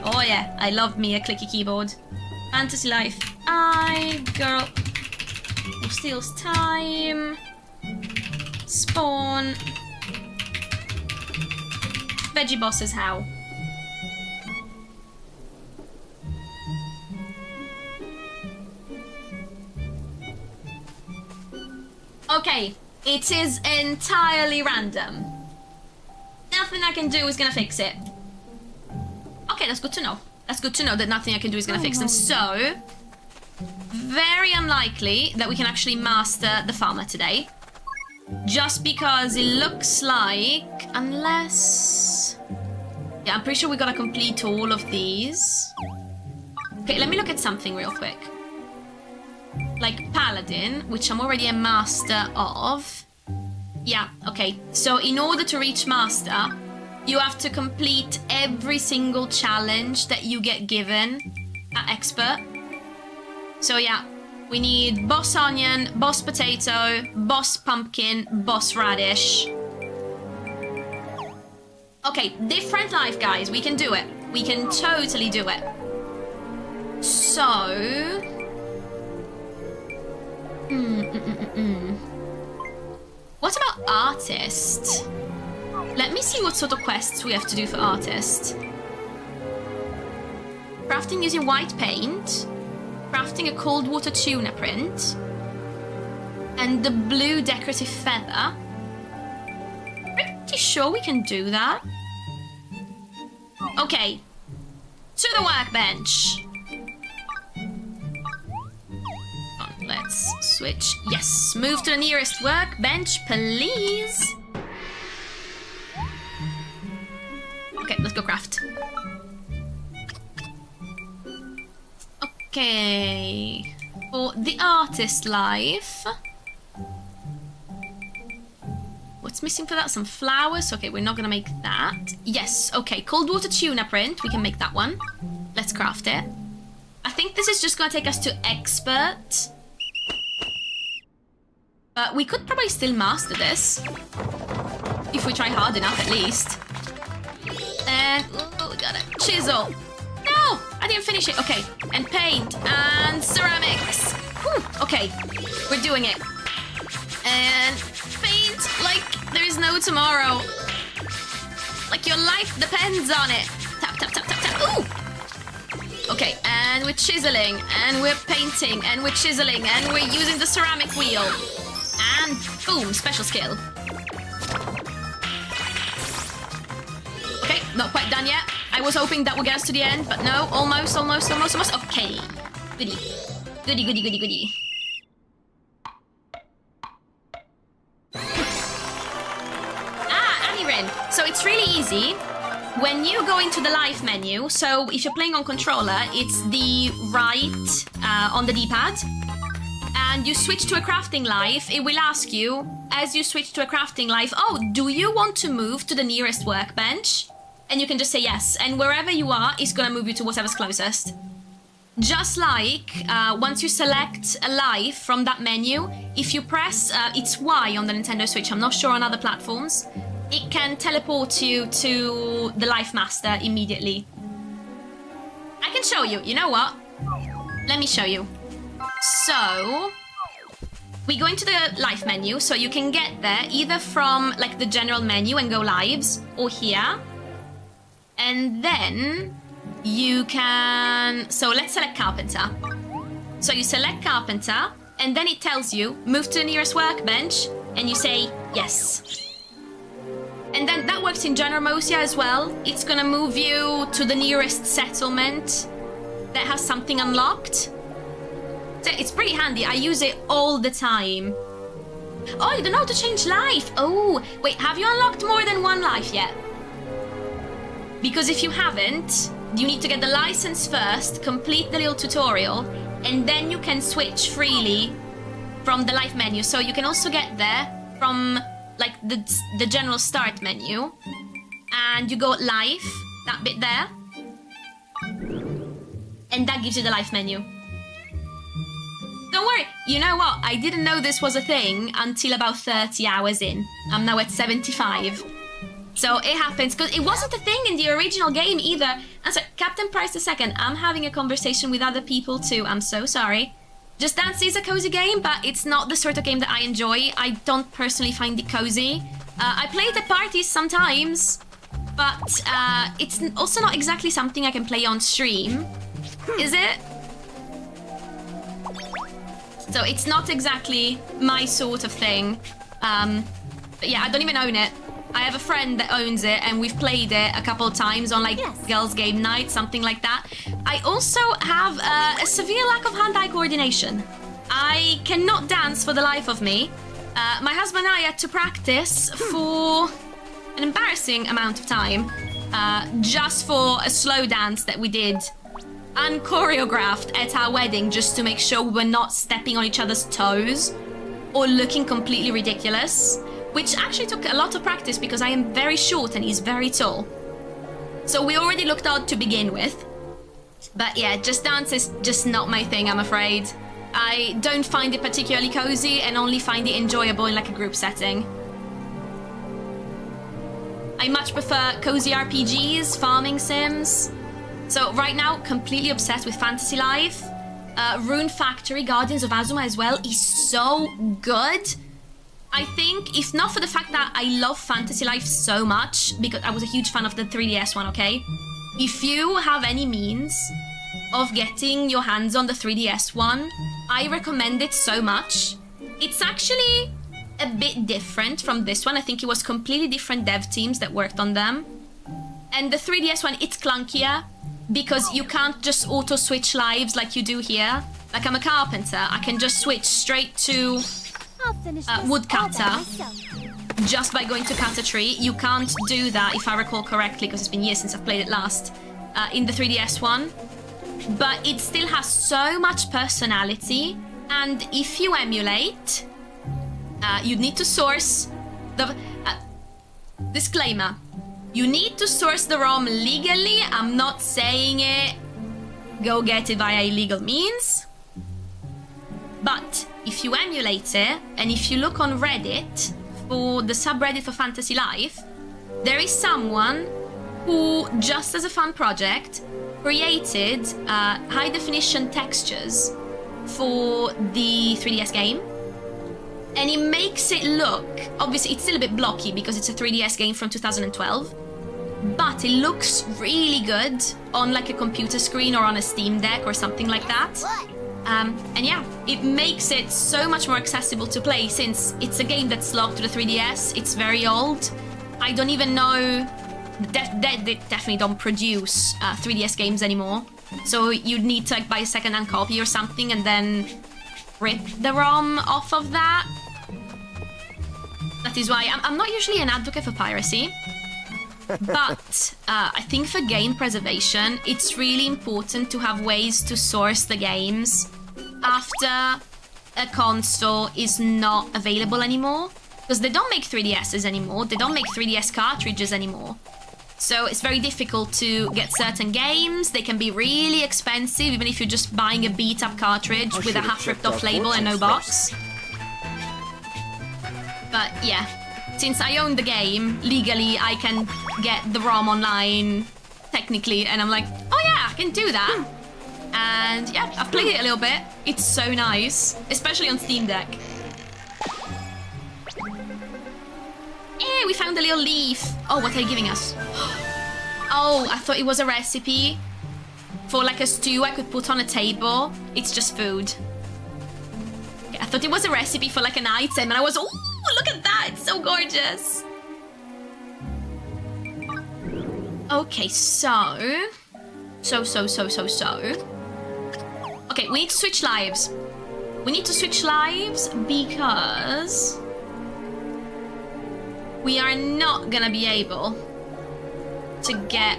Oh yeah, I love me a clicky keyboard. Fantasy Life. Girl. Who steals time? Spawn. Veggie bosses, how? Okay, it is entirely random. Nothing I can do is gonna fix it. Okay, that's good to know. That's good to know that nothing I can do is gonna fix them. So, very unlikely that we can actually master the farmer today. Just because it looks like... Unless... Yeah, I'm pretty sure we gotta complete all of these. Okay, let me look at something real quick. Like Paladin, which I'm already a master of. Yeah, okay. So in order to reach master, you have to complete every single challenge that you get given at expert. So yeah, we need boss onion, boss potato, boss pumpkin, boss radish. Okay, different life, guys. We can do it. We can totally do it. So... What about artist? Let me see what sort of quests we have to do for artist. Crafting using white paint. Crafting a cold water tuna print. And the blue decorative feather. Pretty sure we can do that. Okay. To the workbench. Let's switch. Yes, move to the nearest workbench, please. Okay, let's go craft. Okay. For the artist life. What's missing for that? Some flowers. Okay, we're not gonna make that. Yes, okay. Cold water tuna print. We can make that one. Let's craft it. I think this is just gonna take us to expert. But we could probably still master this. If we try hard enough, at least. And, oh, we got a chisel. No, I didn't finish it. Okay, and paint and ceramics. Whew. Okay, we're doing it. And paint like there is no tomorrow. Like your life depends on it. Tap, tap, tap, tap, tap. Ooh. Okay, and we're chiseling, and we're painting, and we're chiseling, and we're using the ceramic wheel. And boom, special skill. Okay, not quite done yet. I was hoping that would get us to the end, but no, almost. Okay, goody. Goody. Anirin. So it's really easy. When you go into the life menu, so if you're playing on controller, it's the right on the D-pad. And you switch to a crafting life, it will ask you, as you switch to a crafting life, oh, do you want to move to the nearest workbench? And you can just say yes. And wherever you are, it's going to move you to whatever's closest. Just like once you select a life from that menu, if you press, it's Y on the Nintendo Switch, I'm not sure on other platforms, it can teleport you to the Life Master immediately. I can show you. You know what? Let me show you. So, we go into the life menu, so you can get there either from like the general menu and go lives, or here. And then you can... So let's select Carpenter. So you select Carpenter, and then it tells you, move to the nearest workbench, and you say yes. And then that works in General Mosia as well. It's gonna move you to the nearest settlement that has something unlocked. So it's pretty handy. I use it all the time. Oh, you don't know how to change life. Oh, wait, have you unlocked more than one life yet? Because if you haven't, you need to get the license first, complete the little tutorial, and then you can switch freely from the life menu. So you can also get there from like the general start menu, and you go life, that bit there, and that gives you the life menu. Don't worry, you know what? I didn't know this was a thing until about 30 hours in. I'm now at 75. So it happens, because it wasn't a thing in the original game either. And so, Captain Price II, I'm having a conversation with other people too. I'm so sorry. Just Dance is a cozy game, but it's not the sort of game that I enjoy. I don't personally find it cozy. I play it at parties sometimes, but it's also not exactly something I can play on stream. Is it? So it's not exactly my sort of thing. But yeah, I don't even own it. I have a friend that owns it, and we've played it a couple of times on like girls' game night, something like that. I also have a severe lack of hand-eye coordination. I cannot dance for the life of me. My husband and I had to practice for an embarrassing amount of time, just for a slow dance that we did unchoreographed at our wedding, just to make sure we were not stepping on each other's toes or looking completely ridiculous. Which actually took a lot of practice because I am very short and he's very tall. So we already looked odd to begin with. But yeah, Just Dance is just not my thing, I'm afraid. I don't find it particularly cozy and only find it enjoyable in like a group setting. I much prefer cozy RPGs, farming sims. So right now, completely obsessed with Fantasy Life. Rune Factory, Guardians of Azuma as well is so good. I think, if not for the fact that I love Fantasy Life so much, because I was a huge fan of the 3DS one, okay? If you have any means of getting your hands on the 3DS one, I recommend it so much. It's actually a bit different from this one. I think it was completely different dev teams that worked on them. And the 3DS one, it's clunkier, because you can't just auto-switch lives like you do here. Like, I'm a carpenter, I can just switch straight to woodcutter just by going to cut a tree. You can't do that, if I recall correctly, because it's been years since I've played it last, in the 3DS one. but it still has so much personality. And if you emulate, you need to source the... disclaimer. You need to source the ROM legally. I'm not saying it. Go get it via illegal means. But if you emulate it, and if you look on Reddit, for the subreddit for Fantasy Life, there is someone who, just as a fun project, created high-definition textures for the 3DS game. And it makes it look, obviously it's still a bit blocky because it's a 3DS game from 2012, but it looks really good on like a computer screen or on a Steam Deck or something like that. And yeah, it makes it so much more accessible to play since it's a game that's locked to the 3DS. It's very old. I don't even know, they definitely don't produce 3DS games anymore. So you'd need to like buy a second-hand copy or something and then rip the ROM off of that. That is why I'm not usually an advocate for piracy. But I think for game preservation, it's really important to have ways to source the games after a console is not available anymore. Because they don't make 3DSs anymore, they don't make 3DS cartridges anymore. So it's very difficult to get certain games. They can be really expensive, even if you're just buying a beat-up cartridge with a half-ripped-off label and no box. But yeah, since I own the game, legally I can get the ROM online, technically, and I'm like, oh yeah, I can do that. And yeah, I've played it a little bit. It's so nice, especially on Steam Deck. Yeah, we found a little leaf. Oh, what are you giving us? Oh, I thought it was a recipe for like a stew I could put on a table. It's just food. Okay, I thought it was a recipe for like an item, and I was, oh, look at that, it's so gorgeous. Okay, so. Okay, we need to switch lives. We need to switch lives because we are not gonna be able to get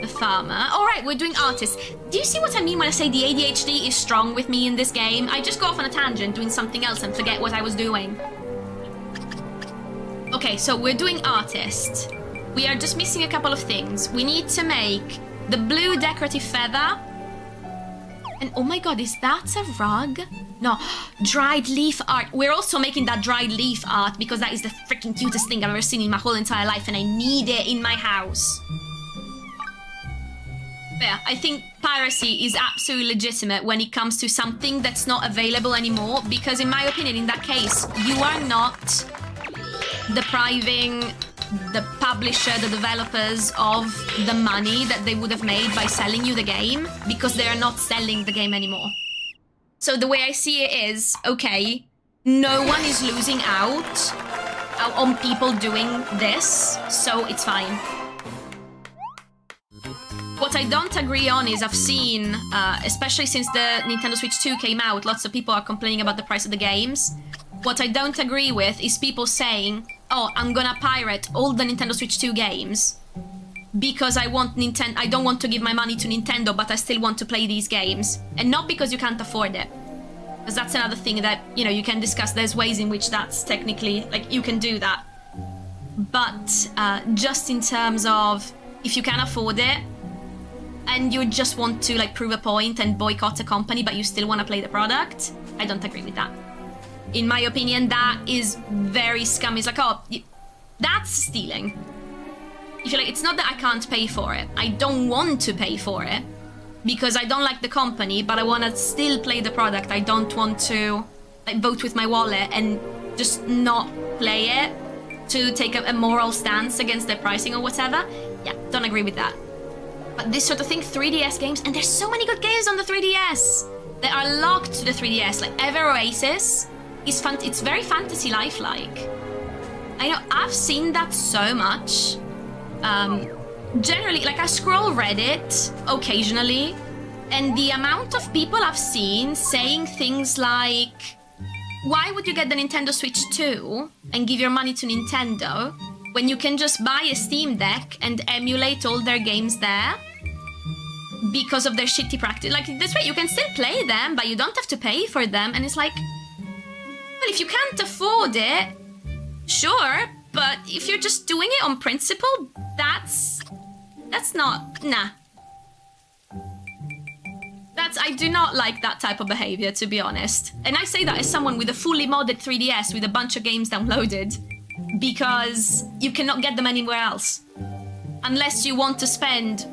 the farmer. All right, we're doing artists. Do you see what I mean when I say the ADHD is strong with me in this game? I just go off on a tangent doing something else and forget what I was doing. Okay, so we're doing artist. We are just missing a couple of things. We need to make the blue decorative feather. And oh my god, is that a rug? No, dried leaf art. We're also making that dried leaf art because that is the freaking cutest thing I've ever seen in my whole entire life, and I need it in my house. But yeah, I think piracy is absolutely legitimate when it comes to something that's not available anymore, because in my opinion, in that case, you are not depriving the publisher, the developers of the money that they would have made by selling you the game, because they are not selling the game anymore. So the way I see it is, okay, no one is losing out on people doing this, so it's fine. What I don't agree on is I've seen, especially since the Nintendo Switch 2 came out, lots of people are complaining about the price of the games. What I don't agree with is people saying, oh, I'm gonna pirate all the Nintendo Switch 2 games because I don't want to give my money to Nintendo, but I still want to play these games. And not because you can't afford it. Because that's another thing that, you know, you can discuss. There's ways in which that's technically, like, you can do that. But just in terms of if you can afford it and you just want to, like, prove a point and boycott a company, but you still want to play the product, I don't agree with that. In my opinion, that is very scummy. It's like, oh, that's stealing. If you're like, it's not that I can't pay for it. I don't want to pay for it because I don't like the company, but I want to still play the product. I don't want to, like, vote with my wallet and just not play it to take a moral stance against their pricing or whatever. Yeah, don't agree with that. But this sort of thing, 3DS games, and there's so many good games on the 3DS that are locked to the 3DS, like Ever Oasis. It's very Fantasy Life-like. I know, I've seen that so much. Generally, like, I scroll Reddit occasionally, and the amount of people I've seen saying things like, why would you get the Nintendo Switch 2 and give your money to Nintendo when you can just buy a Steam Deck and emulate all their games there? because of their shitty practice. Like, that's right, you can still play them, but you don't have to pay for them. And it's like, well, if you can't afford it, sure, but if you're just doing it on principle, that's not, nah. I do not like that type of behavior, to be honest. And I say that as someone with a fully modded 3DS with a bunch of games downloaded, because you cannot get them anywhere else. Unless you want to spend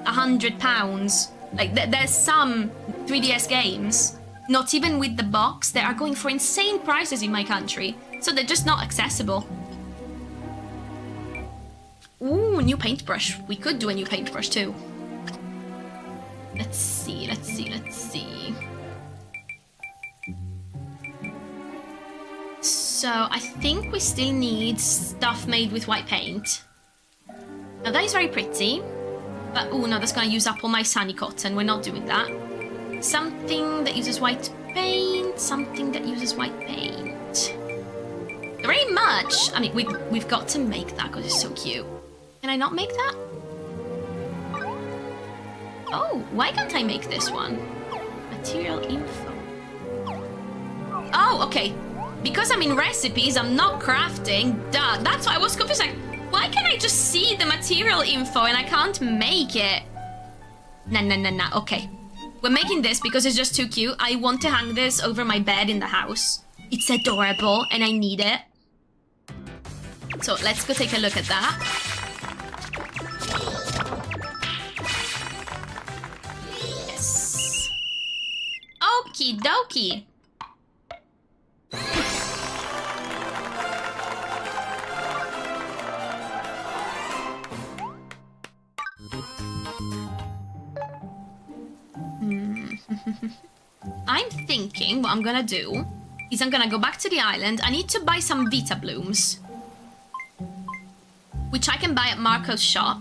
£100. Like, there's some 3DS games, not even with the box, that are going for insane prices in my country. So they're just not accessible. Ooh, new paintbrush. We could do a new paintbrush too. Let's see. So I think we still need stuff made with white paint. Now that is very pretty, but oh no, that's gonna use up all my sunny cotton. We're not doing that. Something that uses white paint, something that uses white paint. Very much. I mean, we've got to make that because it's so cute. Can I not make that? Oh, why can't I make this one? Material info. Oh, okay. Because I'm in recipes, I'm not crafting. Duh, that's why I was confused. Like, why can I just see the material info and I can't make it? Nah. Okay. We're making this because it's just too cute. I want to hang this over my bed in the house. It's adorable and I need it. So let's go take a look at that. Yes. Okie dokie. I'm thinking what I'm gonna do is I'm gonna go back to the island. I need to buy some Vita blooms, which I can buy at Marco's shop,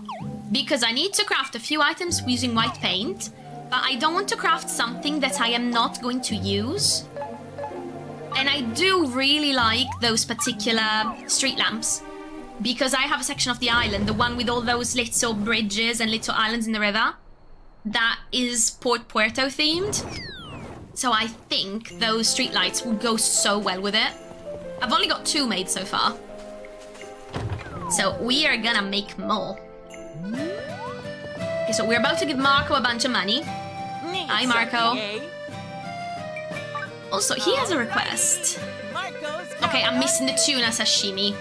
because I need to craft a few items using white paint, but I don't want to craft something that I am not going to use. And I do really like those particular street lamps, because I have a section of the island, the one with all those little bridges and little islands in the river, that is Port Puerto themed. So I think those streetlights will go so well with it. I've only got 2 made so far. So we are gonna make more. Okay, so we're about to give Marco a bunch of money. Hi, Marco. Also, he has a request. Okay, I'm missing the tuna sashimi.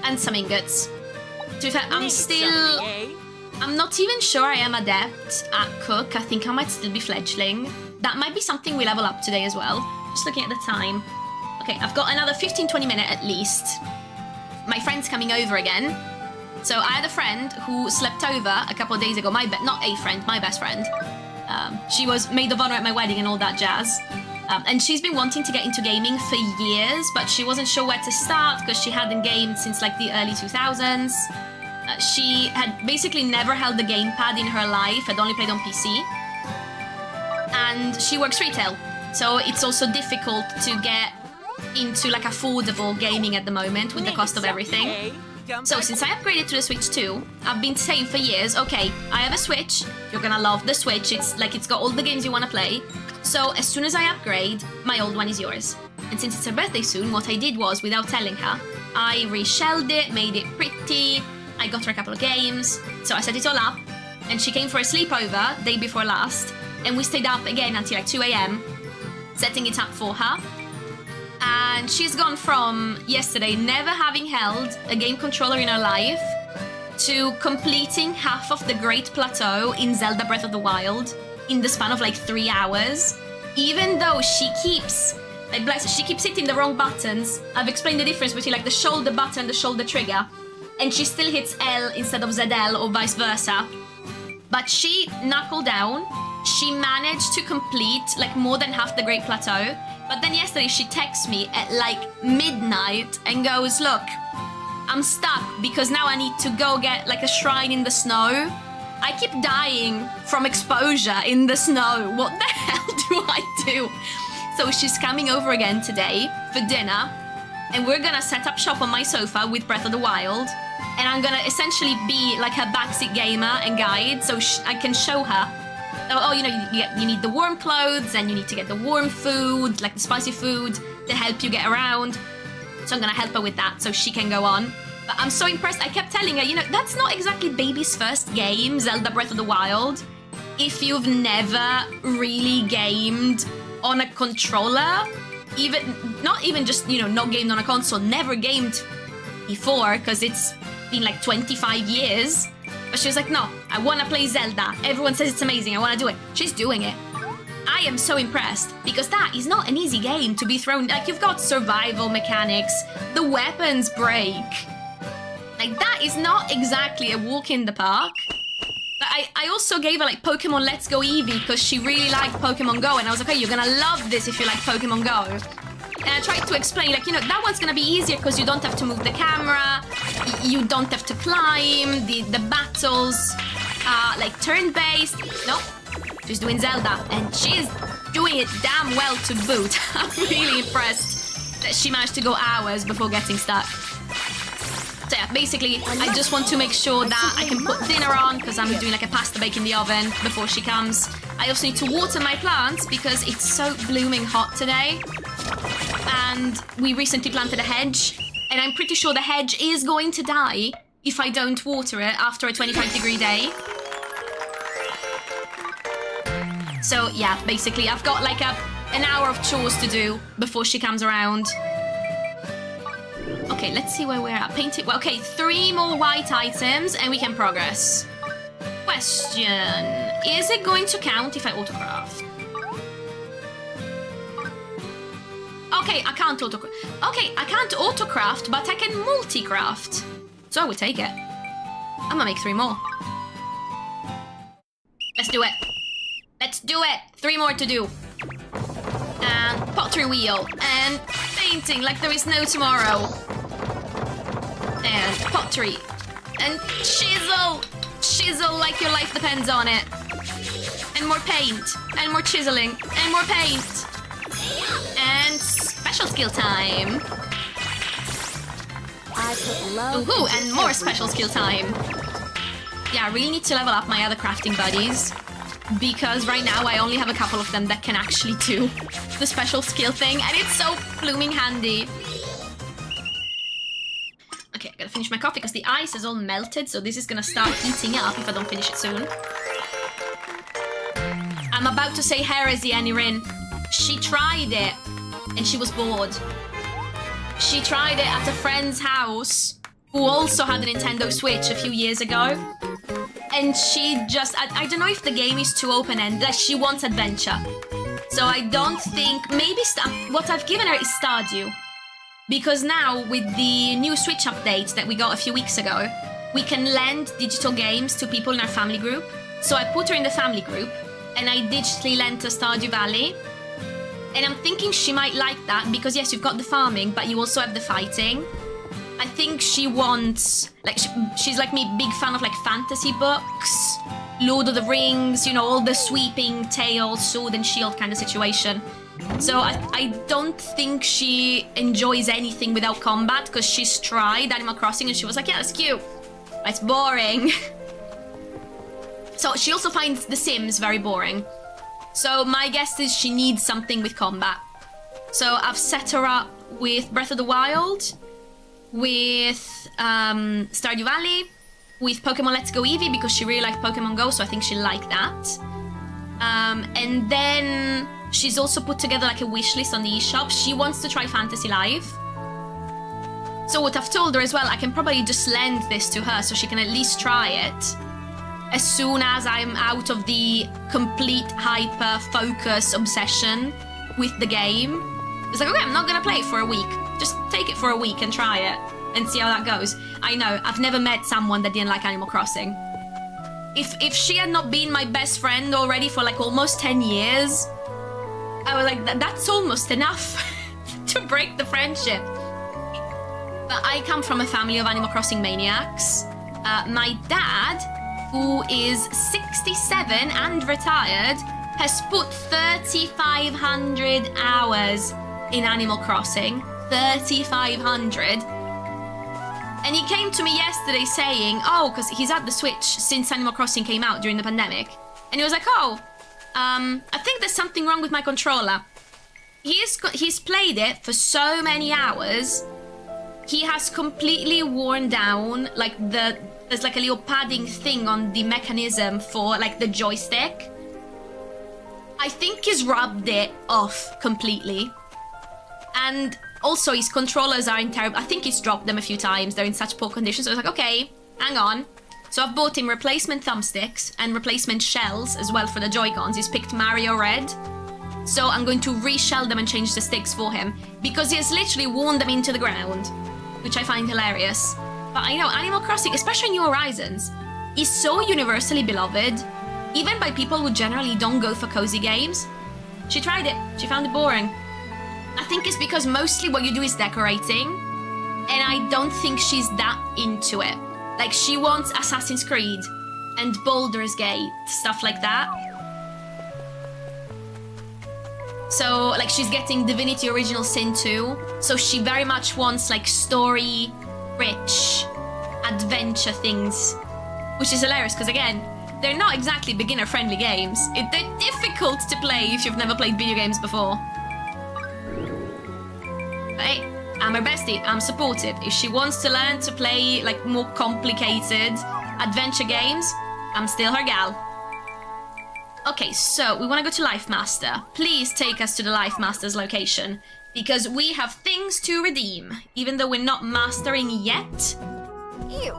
And some ingots. To be fair, I'm not even sure I am adept at cook. I think I might still be fledgling. That might be something we level up today as well. Just looking at the time. Okay, I've got another 15-20 minutes at least. My friend's coming over again. So I had a friend who slept over a couple of days ago. Not a friend, my best friend. She was maid of honor at my wedding and all that jazz. And she's been wanting to get into gaming for years, but she wasn't sure where to start because she hadn't gamed since like the early 2000s. She had basically never held the gamepad in her life, had only played on PC. And she works retail, so it's also difficult to get into like affordable gaming at the moment with the cost of everything. So since I upgraded to the Switch 2, I've been saying for years, okay, I have a Switch, you're gonna love the Switch, it's got all the games you wanna play. So as soon as I upgrade, my old one is yours. And since it's her birthday soon, what I did was, without telling her, I reshelled it, made it pretty, I got her a couple of games, so I set it all up, and she came for a sleepover day before last, and we stayed up again until like 2 AM, setting it up for her. And she's gone from yesterday never having held a game controller in her life to completing half of the Great Plateau in Zelda Breath of the Wild in the span of like 3 hours. Even though she keeps, like bless her, she keeps hitting the wrong buttons. I've explained the difference between like the shoulder button and the shoulder trigger. And she still hits L instead of ZL or vice versa. But she knuckled down. She managed to complete like more than half the Great Plateau. But then yesterday she texts me at like midnight and goes, look, I'm stuck because now I need to go get like a shrine in the snow. I keep dying from exposure in the snow. What the hell do I do? So she's coming over again today for dinner. And we're gonna set up shop on my sofa with Breath of the Wild. And I'm gonna essentially be like her backseat gamer and guide, so I can show her you know, you need the warm clothes and you need to get the warm food, like the spicy food, to help you get around. So I'm gonna help her with that so she can go on. But I'm so impressed. I kept telling her, you know, that's not exactly baby's first game, Zelda Breath of the Wild. If you've never really gamed on a controller, not even just, you know, not gamed on a console, never gamed before, because it's been like 25 years. But she was like, no, I want to play Zelda. Everyone says it's amazing. I want to do it. She's doing it. I am so impressed because that is not an easy game to be thrown. Like, you've got survival mechanics. The weapons break. Like, that is not exactly a walk in the park. But I also gave her, like, Pokemon Let's Go Eevee because she really liked Pokemon Go. And I was like, okay, you're going to love this if you like Pokemon Go. And I tried to explain, like, you know, that one's gonna be easier because you don't have to move the camera, you don't have to climb, the battles are, like, turn-based. Nope, she's doing Zelda, and she's doing it damn well to boot. I'm really impressed that she managed to go hours before getting stuck. So yeah, basically, I just want to make sure that I can put dinner on because I'm doing, like, a pasta bake in the oven before she comes. I also need to water my plants because it's so blooming hot today. And we recently planted a hedge, and I'm pretty sure the hedge is going to die if I don't water it after a 25-degree day. So yeah, basically I've got like an hour of chores to do before she comes around. Okay, let's see where we're at. Painting. Well, okay, 3 more white items and we can progress. Question: is it going to count if I autocraft? Okay, I can't autocraft. Okay, I can't autocraft, but I can multi-craft. So I will take it. I'm gonna make 3 more. Let's do it. Let's do it. 3 more to do. And pottery wheel. And painting like there is no tomorrow. And pottery. And chisel. Chisel like your life depends on it. And more paint. And more chiseling. And more paint. And special skill time. I put love. Ooh, and more special skill time. Yeah, I really need to level up my other crafting buddies. Because right now I only have a couple of them that can actually do the special skill thing. And it's so blooming handy. Okay, I gotta finish my coffee because the ice is all melted. So this is gonna start heating up if I don't finish it soon. I'm about to say heresy, Anirin. She tried it and she was bored. She tried it at a friend's house who also had a Nintendo Switch a few years ago. And she just, I don't know if the game is too open-ended, like she wants adventure. So I don't think, maybe what I've given her is Stardew. Because now with the new Switch update that we got a few weeks ago, we can lend digital games to people in our family group. So I put her in the family group and I digitally lent her Stardew Valley. And I'm thinking she might like that because yes, you've got the farming, but you also have the fighting. I think she wants, like, she's like me, big fan of like fantasy books, Lord of the Rings, you know, all the sweeping tale, sword and shield kind of situation. So I don't think she enjoys anything without combat because she's tried Animal Crossing and she was like, yeah, it's cute. It's boring. So she also finds The Sims very boring. So my guess is she needs something with combat. So I've set her up with Breath of the Wild, with Stardew Valley, with Pokemon Let's Go Eevee because she really liked Pokemon Go, so I think she'll like that. And then she's also put together like a wish list on the eShop. She wants to try Fantasy Life. So what I've told her as well, I can probably just lend this to her so she can at least try it as soon as I'm out of the complete hyper-focus obsession with the game. It's like, okay, I'm not gonna play it for a week. Just take it for a week and try it and see how that goes. I know, I've never met someone that didn't like Animal Crossing. If she had not been my best friend already for like almost 10 years, I was like, that's almost enough to break the friendship. But I come from a family of Animal Crossing maniacs. My dad, who is 67 and retired, has put 3,500 hours in Animal Crossing. 3,500. And he came to me yesterday saying, oh, because he's had the Switch since Animal Crossing came out during the pandemic. And he was like, oh, I think there's something wrong with my controller. He's played it for so many hours. He has completely worn down, like, there's like a little padding thing on the mechanism for, like, the joystick. I think he's rubbed it off completely. And also his controllers are in terrible... I think he's dropped them a few times. They're in such poor condition. So I was like, okay, hang on. So I've bought him replacement thumbsticks and replacement shells as well for the Joy-Cons. He's picked Mario Red. So I'm going to reshell them and change the sticks for him because he has literally worn them into the ground, which I find hilarious. But I know Animal Crossing, especially New Horizons, is so universally beloved, even by people who generally don't go for cozy games. She tried it. She found it boring. I think it's because mostly what you do is decorating, and I don't think she's that into it. Like, she wants Assassin's Creed and Baldur's Gate, stuff like that. So, like, she's getting Divinity Original Sin 2, so she very much wants, like, story-rich adventure things, which is hilarious, because, again, they're not exactly beginner-friendly games. They're difficult to play if you've never played video games before. Hey, I'm her bestie. I'm supportive. If she wants to learn to play, like, more complicated adventure games, I'm still her gal. Okay, so we want to go to Life Master. Please take us to the Life Master's location, because we have things to redeem. Even though we're not mastering yet,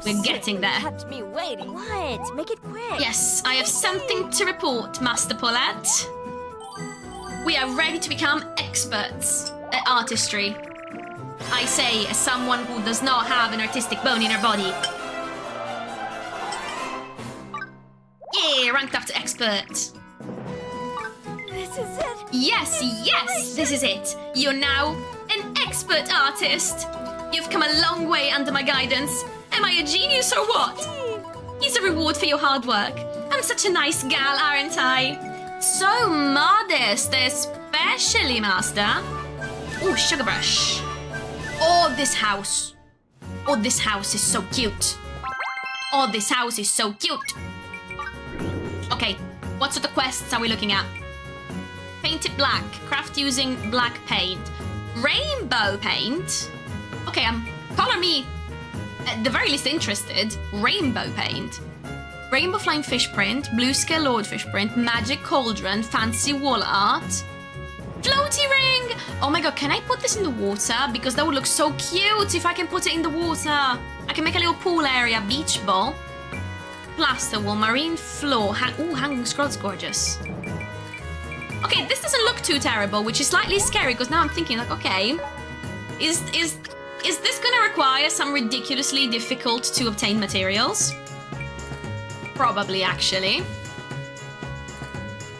we're getting there. Kept me waiting. What? Make it quick. Yes, I have something to report, Master Paulette. We are ready to become experts at artistry. I say, as someone who does not have an artistic bone in her body. Yeah, ranked up to expert. This is it. Yes, yes, this is it. You're now an expert artist. You've come a long way under my guidance. Am I a genius or what? Here's a reward for your hard work. I'm such a nice gal, aren't I? So modest, especially, Master. Ooh, sugar brush. Oh, this house. Oh, this house is so cute. Oh, this house is so cute. Okay, what sort of quests are we looking at? Paint it black. Craft using black paint. Rainbow paint? Okay, color me at the very least interested. Rainbow paint. Rainbow flying fish print, blue scale lordfish print, magic cauldron, fancy wall art. Floaty ring! Oh my god, can I put this in the water? Because that would look so cute if I can put it in the water. I can make a little pool area, beach ball. Plaster wall, marine floor. Hanging scroll's gorgeous. Okay, this doesn't look too terrible, which is slightly scary because now I'm thinking, like, okay, is this gonna require some ridiculously difficult to obtain materials? Probably, actually.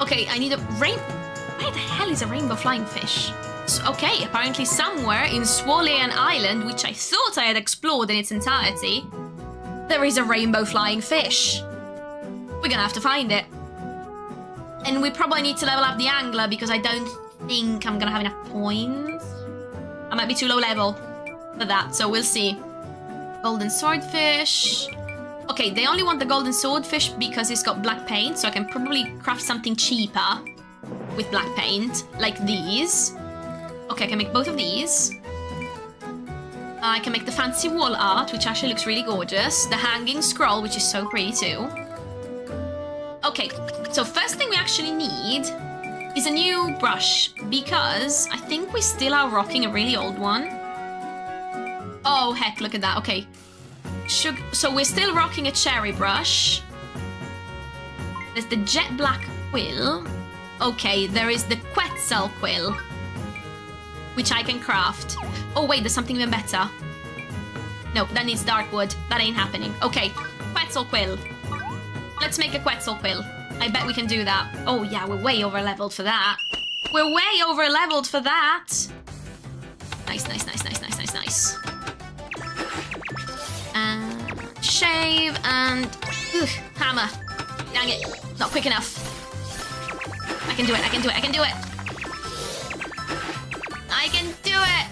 Okay, I need a where the hell is a rainbow flying fish? So, okay, apparently somewhere in Swallian Island, which I thought I had explored in its entirety, there is a rainbow flying fish. We're gonna have to find it. And we probably need to level up the angler because I don't think I'm gonna have enough points. I might be too low level for that, so we'll see. Golden swordfish. Okay, they only want the golden swordfish because it's got black paint, so I can probably craft something cheaper with black paint, like these. Okay, I can make both of these. I can make the fancy wall art, which actually looks really gorgeous. The hanging scroll, which is so pretty too. Okay, so first thing we actually need is a new brush, because I think we still are rocking a really old one. Oh, heck, look at that. Okay. So we're still rocking a cherry brush. There's the jet black quill. Okay, there is the Quetzal quill, which I can craft. Oh, wait, there's something even better. No, that needs dark wood. That ain't happening. Okay, Quetzal quill. Let's make a Quetzal quill. I bet we can do that. Oh, yeah, we're way over-leveled for that. We're way over-leveled for that. Nice, nice, nice, nice, nice, nice, nice. Shave and... hammer. Dang it. Not quick enough. I can do it, I can do it, I can do it. I can do it.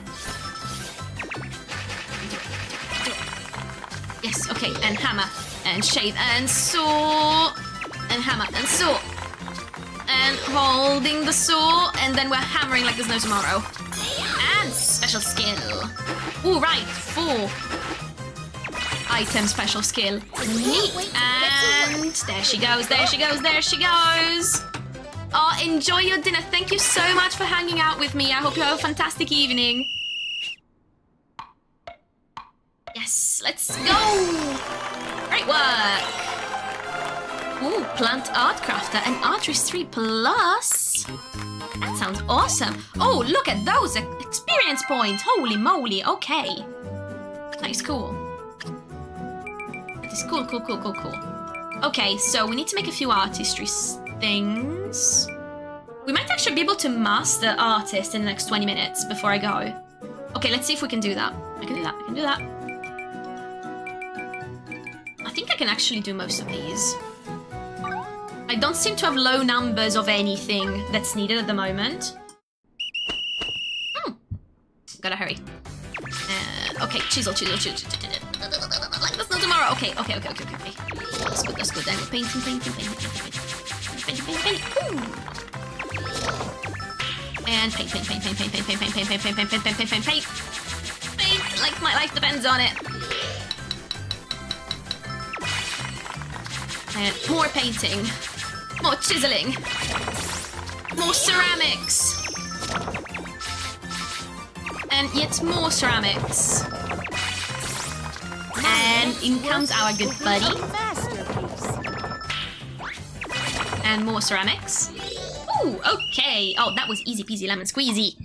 Yes, okay, and hammer, and shave, and saw, and hammer, and saw, And holding the saw, and then we're hammering like there's no tomorrow. And special skill. Ooh, right, 4 item special skill. Neat. And there she goes, there she goes, there she goes. Oh, enjoy your dinner. Thank you so much for hanging out with me. I hope you have a fantastic evening. Yes, let's go. Great work. Ooh, plant art crafter and archery 3 plus. That sounds awesome. Oh, look at those experience points. Holy moly. Okay. Nice, cool. That is cool, cool, cool, cool, cool. Okay, so we need to make a few artistry things. We might actually be able to master artist in the next 20 minutes before I go. Okay, let's see if we can do that. I can do that, I can do that. I think I can actually do most of these. I don't seem to have low numbers of anything that's needed at the moment. Gotta hurry. Okay, chisel, chisel, chisel. Like there's no tomorrow. Okay, okay, okay, okay, okay. That's good, that's good. Then we're painting, painting, painting, painting, painting, painting, painting. Ooh. And paint, paint, paint, paint, paint, paint, paint, paint, paint, paint, paint, paint, paint, paint, paint, paint. Paint like my life depends on it. And more painting. More chiseling. More ceramics. And yet more ceramics. And in comes our good buddy. And more ceramics. Ooh, okay. Oh, that was easy peasy lemon squeezy.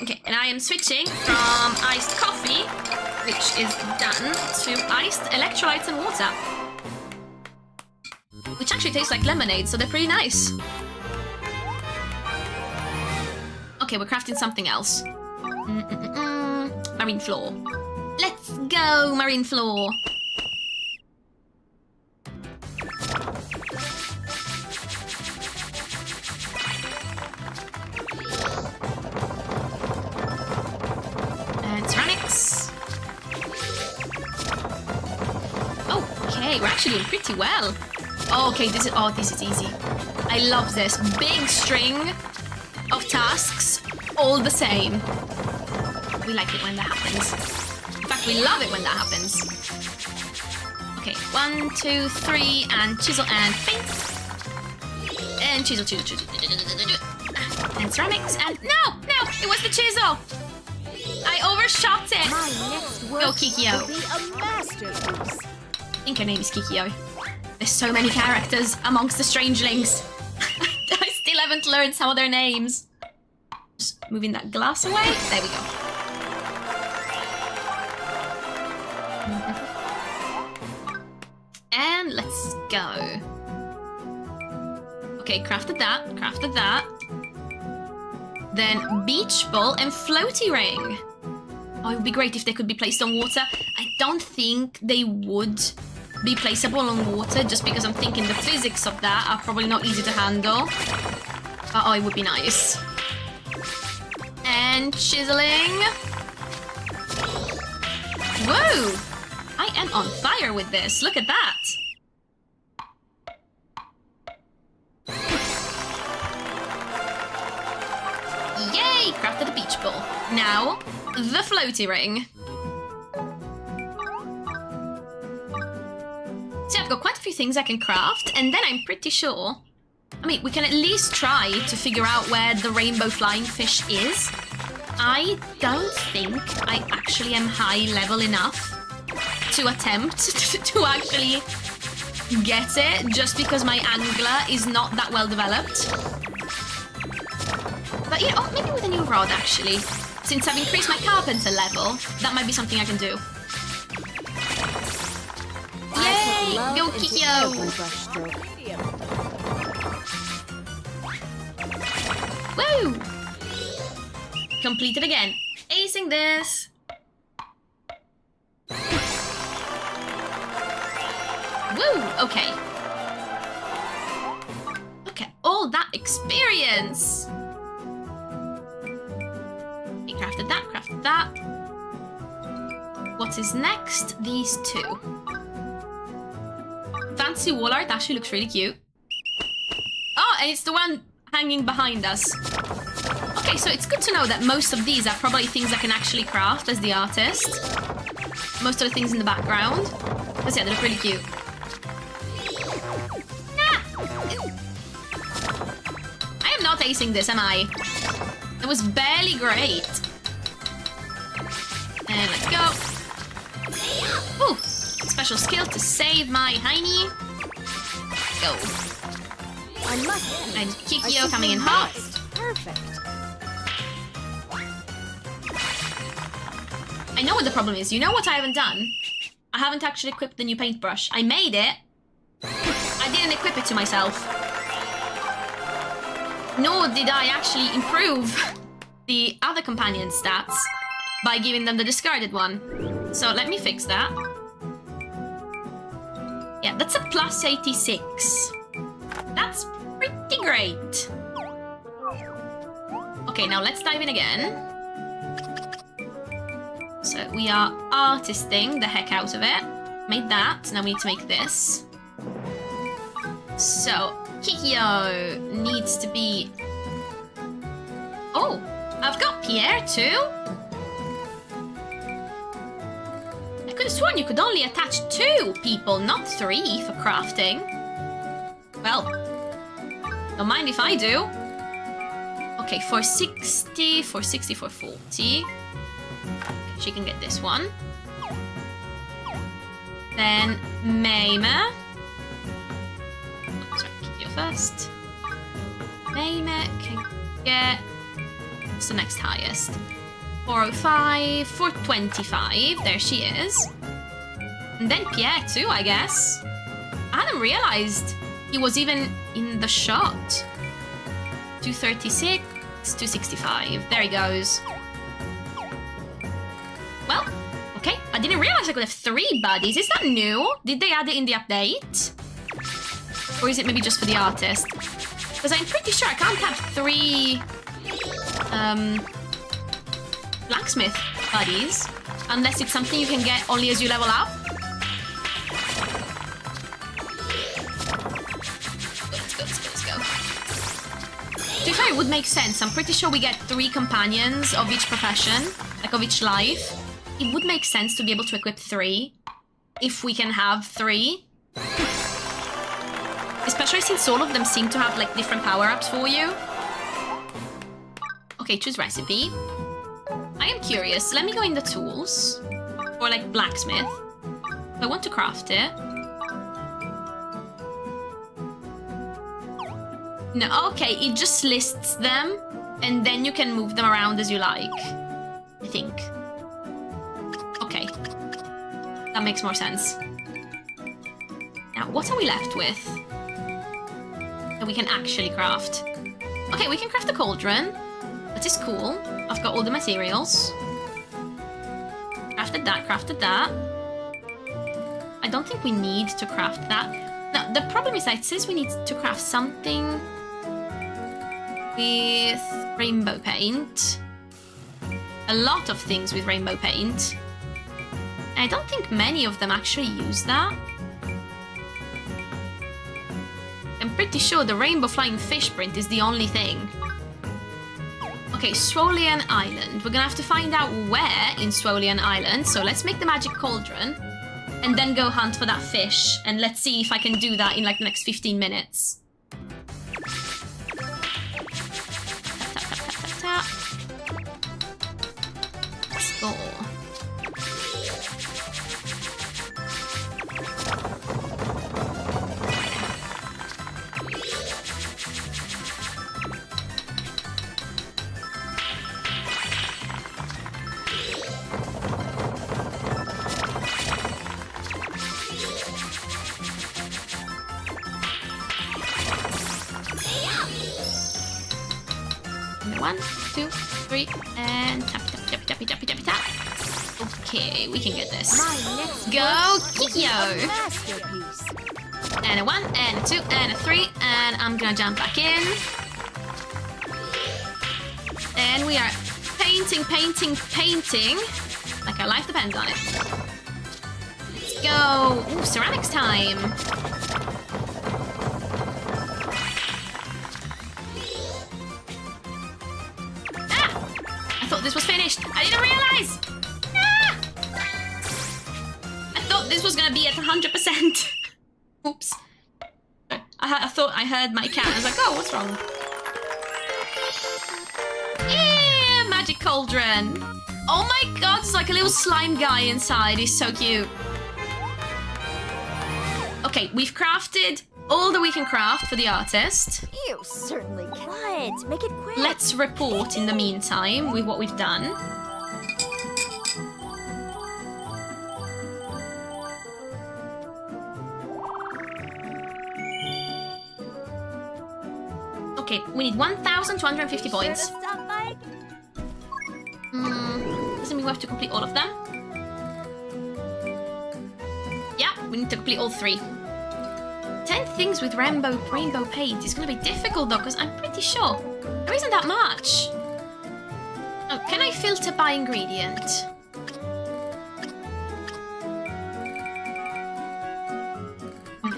Okay, and I am switching from iced coffee, which is done, to iced electrolytes and water. Which actually tastes like lemonade, so they're pretty nice. Okay, we're crafting something else. Marine floor. Let's go, marine floor. And ceramics. Okay, we're actually doing pretty well. Okay, this is easy. I love this. Big string of tasks, all the same. We like it when that happens. In fact, we love it when that happens. Okay, 1, 2, 3, and chisel and paint. And chisel, chisel, chisel. And ceramics, and no, it was the chisel. I overshot it. My next work Go, Kikyo. will be a masterpiece. I think her name is Kikyo. There's so many characters amongst the strangelings. I still haven't learned some of their names. Just moving that glass away. There we go. And let's go. Okay, crafted that, crafted that. Then beach ball and floaty ring. Oh, it would be great if they could be placed on water. I don't think they would be placeable on water just because I'm thinking the physics of that are probably not easy to handle. But oh, it would be nice. And chiseling. Whoa! I am on fire with this. Look at that. Yay! Crafted a beach ball. Now, the floaty ring. See, I've got quite a few things I can craft, and then I'm pretty sure... I mean, we can at least try to figure out where the rainbow flying fish is. I don't think I actually am high level enough to attempt to actually get it, just because my angler is not that well developed. But yeah, oh, maybe with a new rod, actually. Since I've increased my carpenter level, that might be something I can do. Yay! Go, Kikyo! Woo! Completed again. Acing this. Woo! Okay. Look at all that experience! Okay, crafted that, crafted that. What is next? These two. Fancy wall art actually looks really cute. Oh, and it's the one hanging behind us. Okay, so it's good to know that most of these are probably things I can actually craft as the artist. Most of the things in the background. But yeah, they look really cute. Ah! I am not acing this, am I? It was barely great. And let's go. Ooh, special skill to save my Heiny. Go. I must. And Kikyo coming in hot. Perfect. I know what the problem is. You know what I haven't done? I haven't actually equipped the new paintbrush. I made it. I didn't equip it to myself. Nor did I actually improve the other companion stats by giving them the discarded one. So let me fix that. Yeah, that's a plus 86. That's pretty great. Okay, now let's dive in again. So we are artisting the heck out of it. Made that. Now we need to make this. So Kikyo needs to be... Oh, I've got Pierre too? I could have sworn you could only attach 2 people, not 3 for crafting. Well, don't mind if I do. Okay, 460, 460, 440. She can get this one. Then Meimer. Sorry, Kikyo first. Meimer can get... What's the next highest? 405, 425. There she is. And then Pierre too, I guess. I hadn't realized he was even in the shot. 236, 265. There he goes. Well, okay. I didn't realize I could have 3 buddies. Is that new? Did they add it in the update? Or is it maybe just for the artist? Because I'm pretty sure I can't have 3... blacksmith buddies. Unless it's something you can get only as you level up. Let's go, let's go, let's go. To be fair, it would make sense. I'm pretty sure we get 3 companions of each profession. Like of each life. It would make sense to be able to equip 3. If we can have 3. Especially since all of them seem to have like different power-ups for you. Okay, choose recipe. I am curious. Let me go in the tools. Or like blacksmith. I want to craft it. No, okay, it just lists them. And then you can move them around as you like. I think. Okay. That makes more sense. Now, what are we left with? That we can actually craft. Okay, we can craft a cauldron. That is cool. I've got all the materials. Crafted that, crafted that. I don't think we need to craft that. Now, the problem is that it says we need to craft something with rainbow paint. A lot of things with rainbow paint. I don't think many of them actually use that. I'm pretty sure the rainbow flying fish print is the only thing. Okay, Swolian Island. We're gonna have to find out where in Swolian Island. So let's make the magic cauldron. And then go hunt for that fish. And let's see if I can do that in like the next 15 minutes. Tap, tap, tap, tap, tap. Let's go. One, two, three, and tap, tap, tap, tap, tap, tap, tap. Okay, we can get this. Go, Kikyo! Masterpiece. And a 1, and a 2, and a 3, and I'm gonna jump back in. And we are painting, painting, painting. Like our life depends on it. Let's go! Ooh, ceramics time! thought this was finished. I didn't realize. Ah! I thought this was gonna be at 100%. Oops. I thought I heard my cat. I was like, oh, what's wrong? Yeah, magic cauldron. Oh my god, it's like a little slime guy inside. He's so cute. Okay, we've crafted all that we can craft for the artist. You certainly can. What? Make it quick. Let's report in the meantime with what we've done. Okay, we need 1,250 points. Sure to stop by? Doesn't mean we have to complete all of them. Yeah, we need to complete all 3. 10 things with rainbow paint is gonna be difficult though, because I'm pretty sure there isn't that much. Oh, can I filter by ingredient?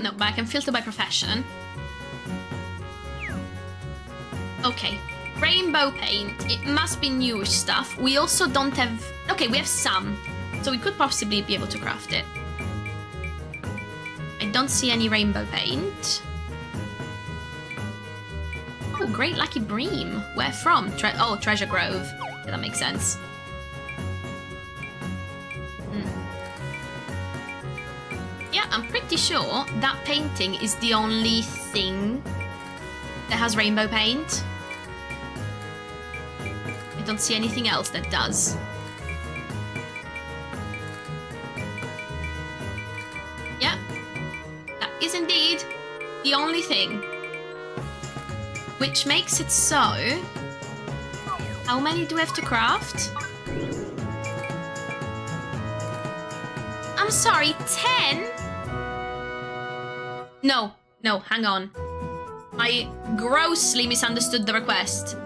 No, but I can filter by profession. Okay, rainbow paint. It must be newish stuff. We also don't have... Okay, we have some. So we could possibly be able to craft it. I don't see any rainbow paint. Oh, Great Lucky Bream. Where from? Treasure Grove. Yeah, that makes sense. Yeah, I'm pretty sure that painting is the only thing that has rainbow paint. I don't see anything else that does. Yeah, that is indeed the only thing. Which makes it so... How many do we have to craft? I'm sorry, 10? No, hang on. I grossly misunderstood the request.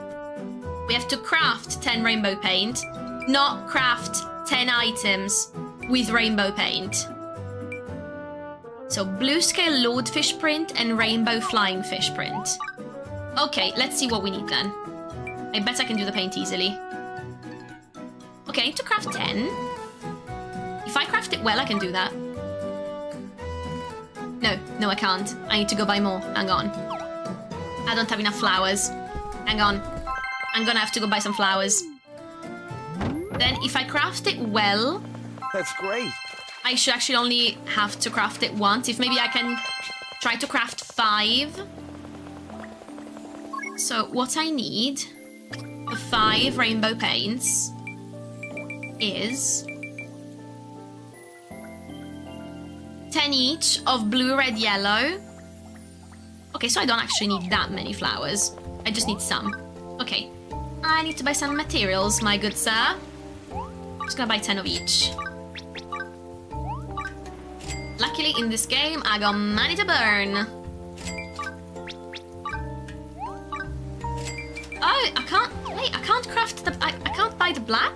We have to craft 10 rainbow paint, not craft 10 items with rainbow paint. So blue scale lordfish print and rainbow flying fish print. Okay, let's see what we need then. I bet I can do the paint easily. Okay, I need to craft 10. If I craft it well, I can do that. No, I can't. I need to go buy more. Hang on. I don't have enough flowers. Hang on. I'm gonna have to go buy some flowers. Then if I craft it well... That's great. I should actually only have to craft it once. If maybe I can try to craft 5. So what I need for 5 rainbow paints is 10 each of blue, red, yellow. Okay, so I don't actually need that many flowers. I just need some. Okay, I need to buy some materials, my good sir. I'm just gonna buy 10 of each. Luckily, in this game, I got money to burn. Oh, I can't... Wait, I can't craft the... I can't buy the black?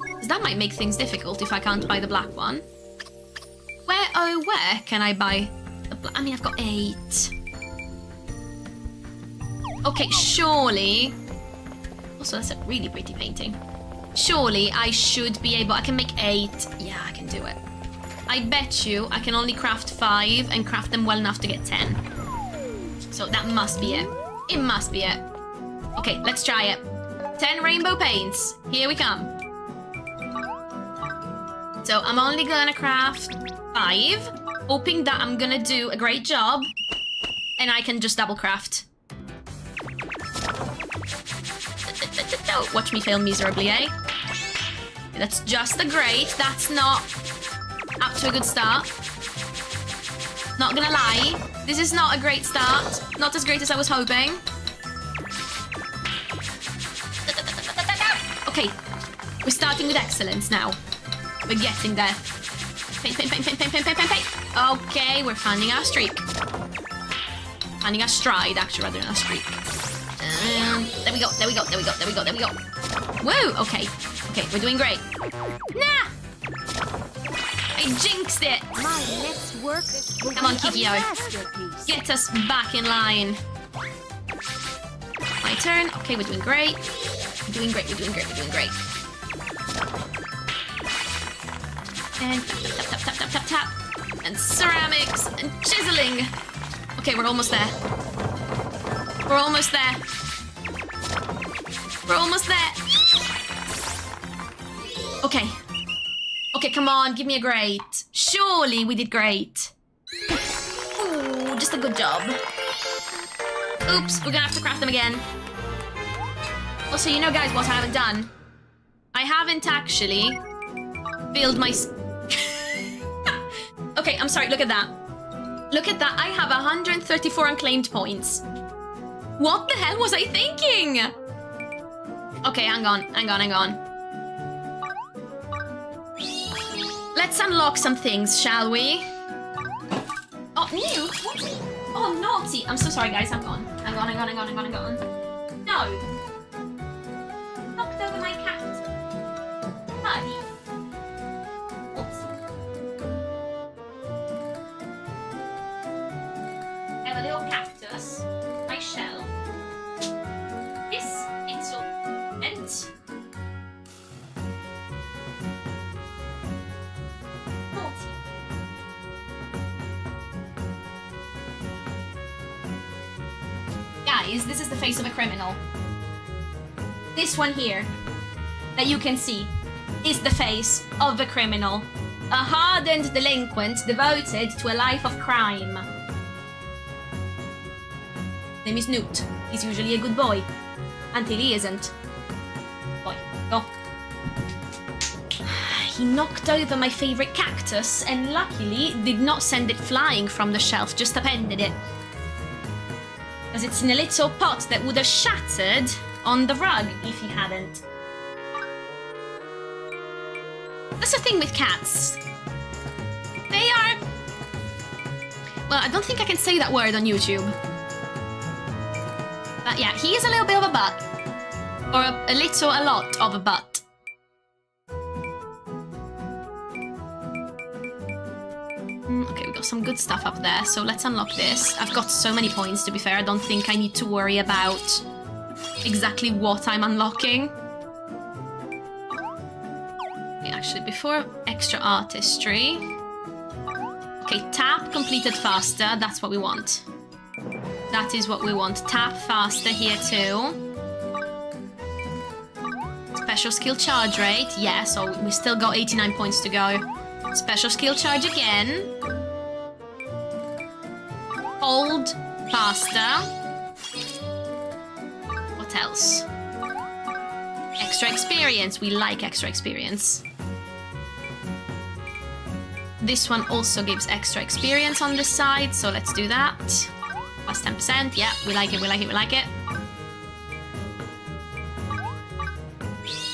Because that might make things difficult if I can't buy the black one. Where can I buy the black? I mean, I've got 8. Okay, surely... Also, that's a really pretty painting. Surely I should be able... I can make 8. Yeah, I can do it. I bet you I can only craft 5 and craft them well enough to get 10. So that must be it. It must be it. Okay, let's try it. 10 rainbow paints. Here we come. So I'm only gonna craft 5, hoping that I'm gonna do a great job and I can just double craft. Watch me fail miserably, eh? That's just a great. That's not up to a good start. Not gonna lie. This is not a great start. Not as great as I was hoping. Okay, we're starting with excellence now. We're getting there. Paint. Okay, we're finding our streak. Finding our stride, actually, rather than our streak. There we go. Whoa, okay, we're doing great. Nah! I jinxed it! My next work will Come on, be a Kikyo. masterpiece. Get us back in line. My turn. Okay, we're doing great. We're doing great, we're doing great, we're doing great. And tap, tap, tap, tap, tap, tap. And ceramics and chiseling. Okay, we're almost there. We're almost there. We're almost there. Okay. Okay, come on, give me a great. Surely we did great. Ooh, just a good job. Oops, we're gonna have to craft them again. Also, you know, guys, what I haven't done? I haven't actually filled my... Okay, I'm sorry, look at that. Look at that, I have 134 unclaimed points. What the hell was I thinking? Okay, hang on. Let's unlock some things, shall we? Oh, new? What? Oh, naughty. I'm so sorry, guys, I'm gone. No. Knocked over my cat. Buddy. Oops. I have a little cactus. My shell. This instrument. Naughty. Guys, this is the face of a criminal. This one here, that you can see, is the face of a criminal. A hardened delinquent devoted to a life of crime. Name is Newt. He's usually a good boy. Until he isn't. Boy, go. He knocked over my favorite cactus and luckily did not send it flying from the shelf, just appended it. Because it's in a little pot that would have shattered on the rug if he hadn't. That's the thing with cats. They are... Well, I don't think I can say that word on YouTube. But yeah, he is a little bit of a butt. Or a lot of a butt. Okay, we got some good stuff up there, so let's unlock this. I've got so many points, to be fair. I don't think I need to worry about exactly what I'm unlocking. Okay, actually, before extra artistry... Okay, tap completed faster. That's what we want. That is what we want. Tap faster here too. Special skill charge rate. Yeah, so we still got 89 points to go. Special skill charge again. Hold faster. What else? Extra experience. We like extra experience. This one also gives extra experience on this side, so let's do that. Plus 10%. Yeah, we like it, we like it, we like it.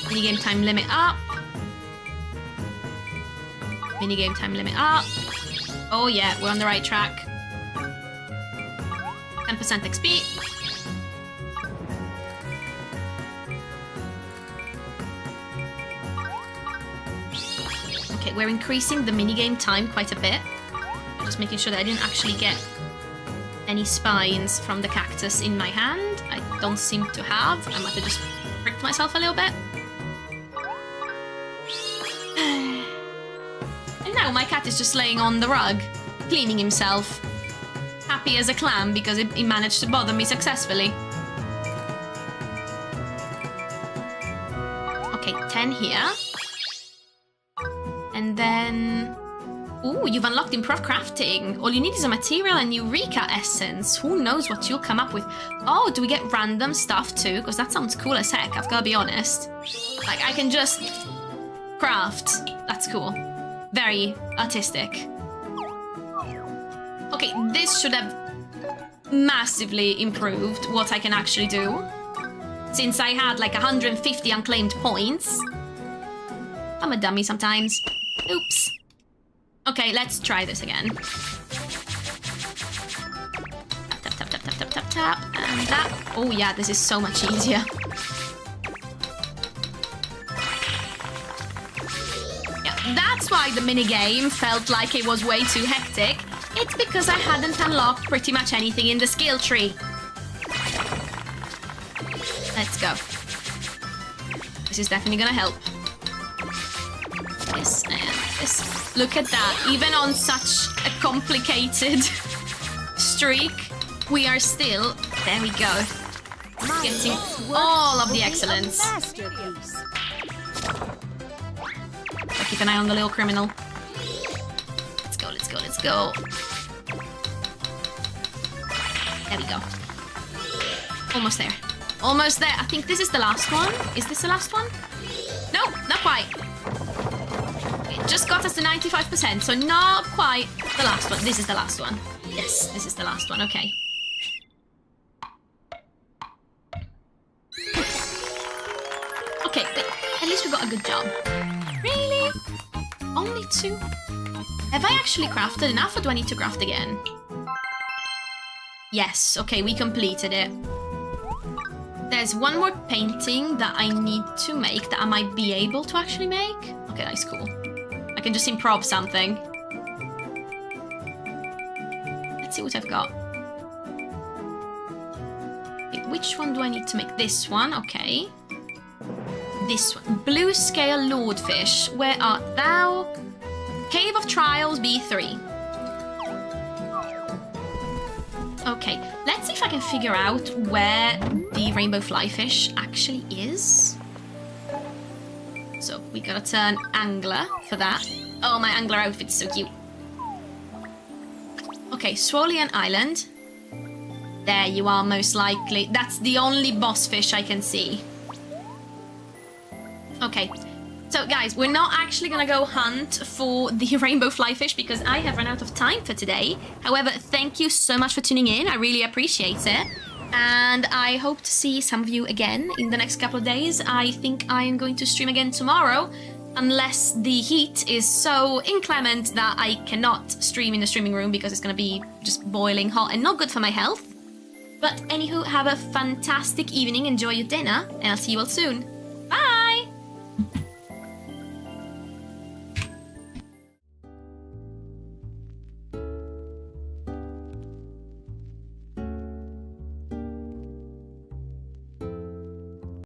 Minigame time limit up. Minigame time limit up. Oh yeah, we're on the right track. 10% XP. Okay, we're increasing the minigame time quite a bit. Just making sure that I didn't actually get any spines from the cactus in my hand. I don't seem to have. I might have just pricked myself a little bit. And now my cat is just laying on the rug, cleaning himself. Happy as a clam because he managed to bother me successfully. Okay, 10 here. And then... Ooh, you've unlocked improv crafting. All you need is a material and Eureka essence. Who knows what you'll come up with? Oh, do we get random stuff too? Because that sounds cool as heck, I've got to be honest. Like, I can just craft. That's cool. Very artistic. Okay, this should have massively improved what I can actually do. Since I had like 150 unclaimed points. I'm a dummy sometimes. Oops. Okay, let's try this again. Tap, tap, tap, tap, tap, tap, tap, and that. Oh yeah, this is so much easier. Yeah, that's why the minigame felt like it was way too hectic. It's because I hadn't unlocked pretty much anything in the skill tree. Let's go. is definitely gonna help. This and this. Look at that. Even on such a complicated streak, we are still... There we go. My Getting next work all of will the be a excellence. masterpiece. Keep an eye on the little criminal. Let's go, let's go, let's go. There we go. Almost there. Almost there. I think this is the last one. Is this the last one? No, not quite. It just got us to 95%, so not quite the last one. This is the last one. Yes, this is the last one. Okay. Okay, but at least we got a good job. Really? Only 2? Have I actually crafted enough, or do I need to craft again? Yes, okay, we completed it. There's one more painting that I need to make that I might be able to actually make. Okay, that's cool. I can just improv something. Let's see what I've got. Okay, which one do I need to make? This one, okay. This one. Blue scale lordfish. Where art thou? Cave of Trials B3. Okay, let's see if I can figure out where the rainbow flyfish actually is. So we gotta turn angler for that. Oh, my angler outfit's so cute. Okay, Swolian Island. There you are, most likely. That's the only boss fish I can see. Okay, so guys, we're not actually gonna go hunt for the rainbow flyfish because I have run out of time for today. However, thank you so much for tuning in. I really appreciate it. And I hope to see some of you again in the next couple of days. I think I am going to stream again tomorrow, unless the heat is so inclement that I cannot stream in the streaming room because it's gonna be just boiling hot and not good for my health. But anywho, have a fantastic evening, enjoy your dinner, and I'll see you all soon.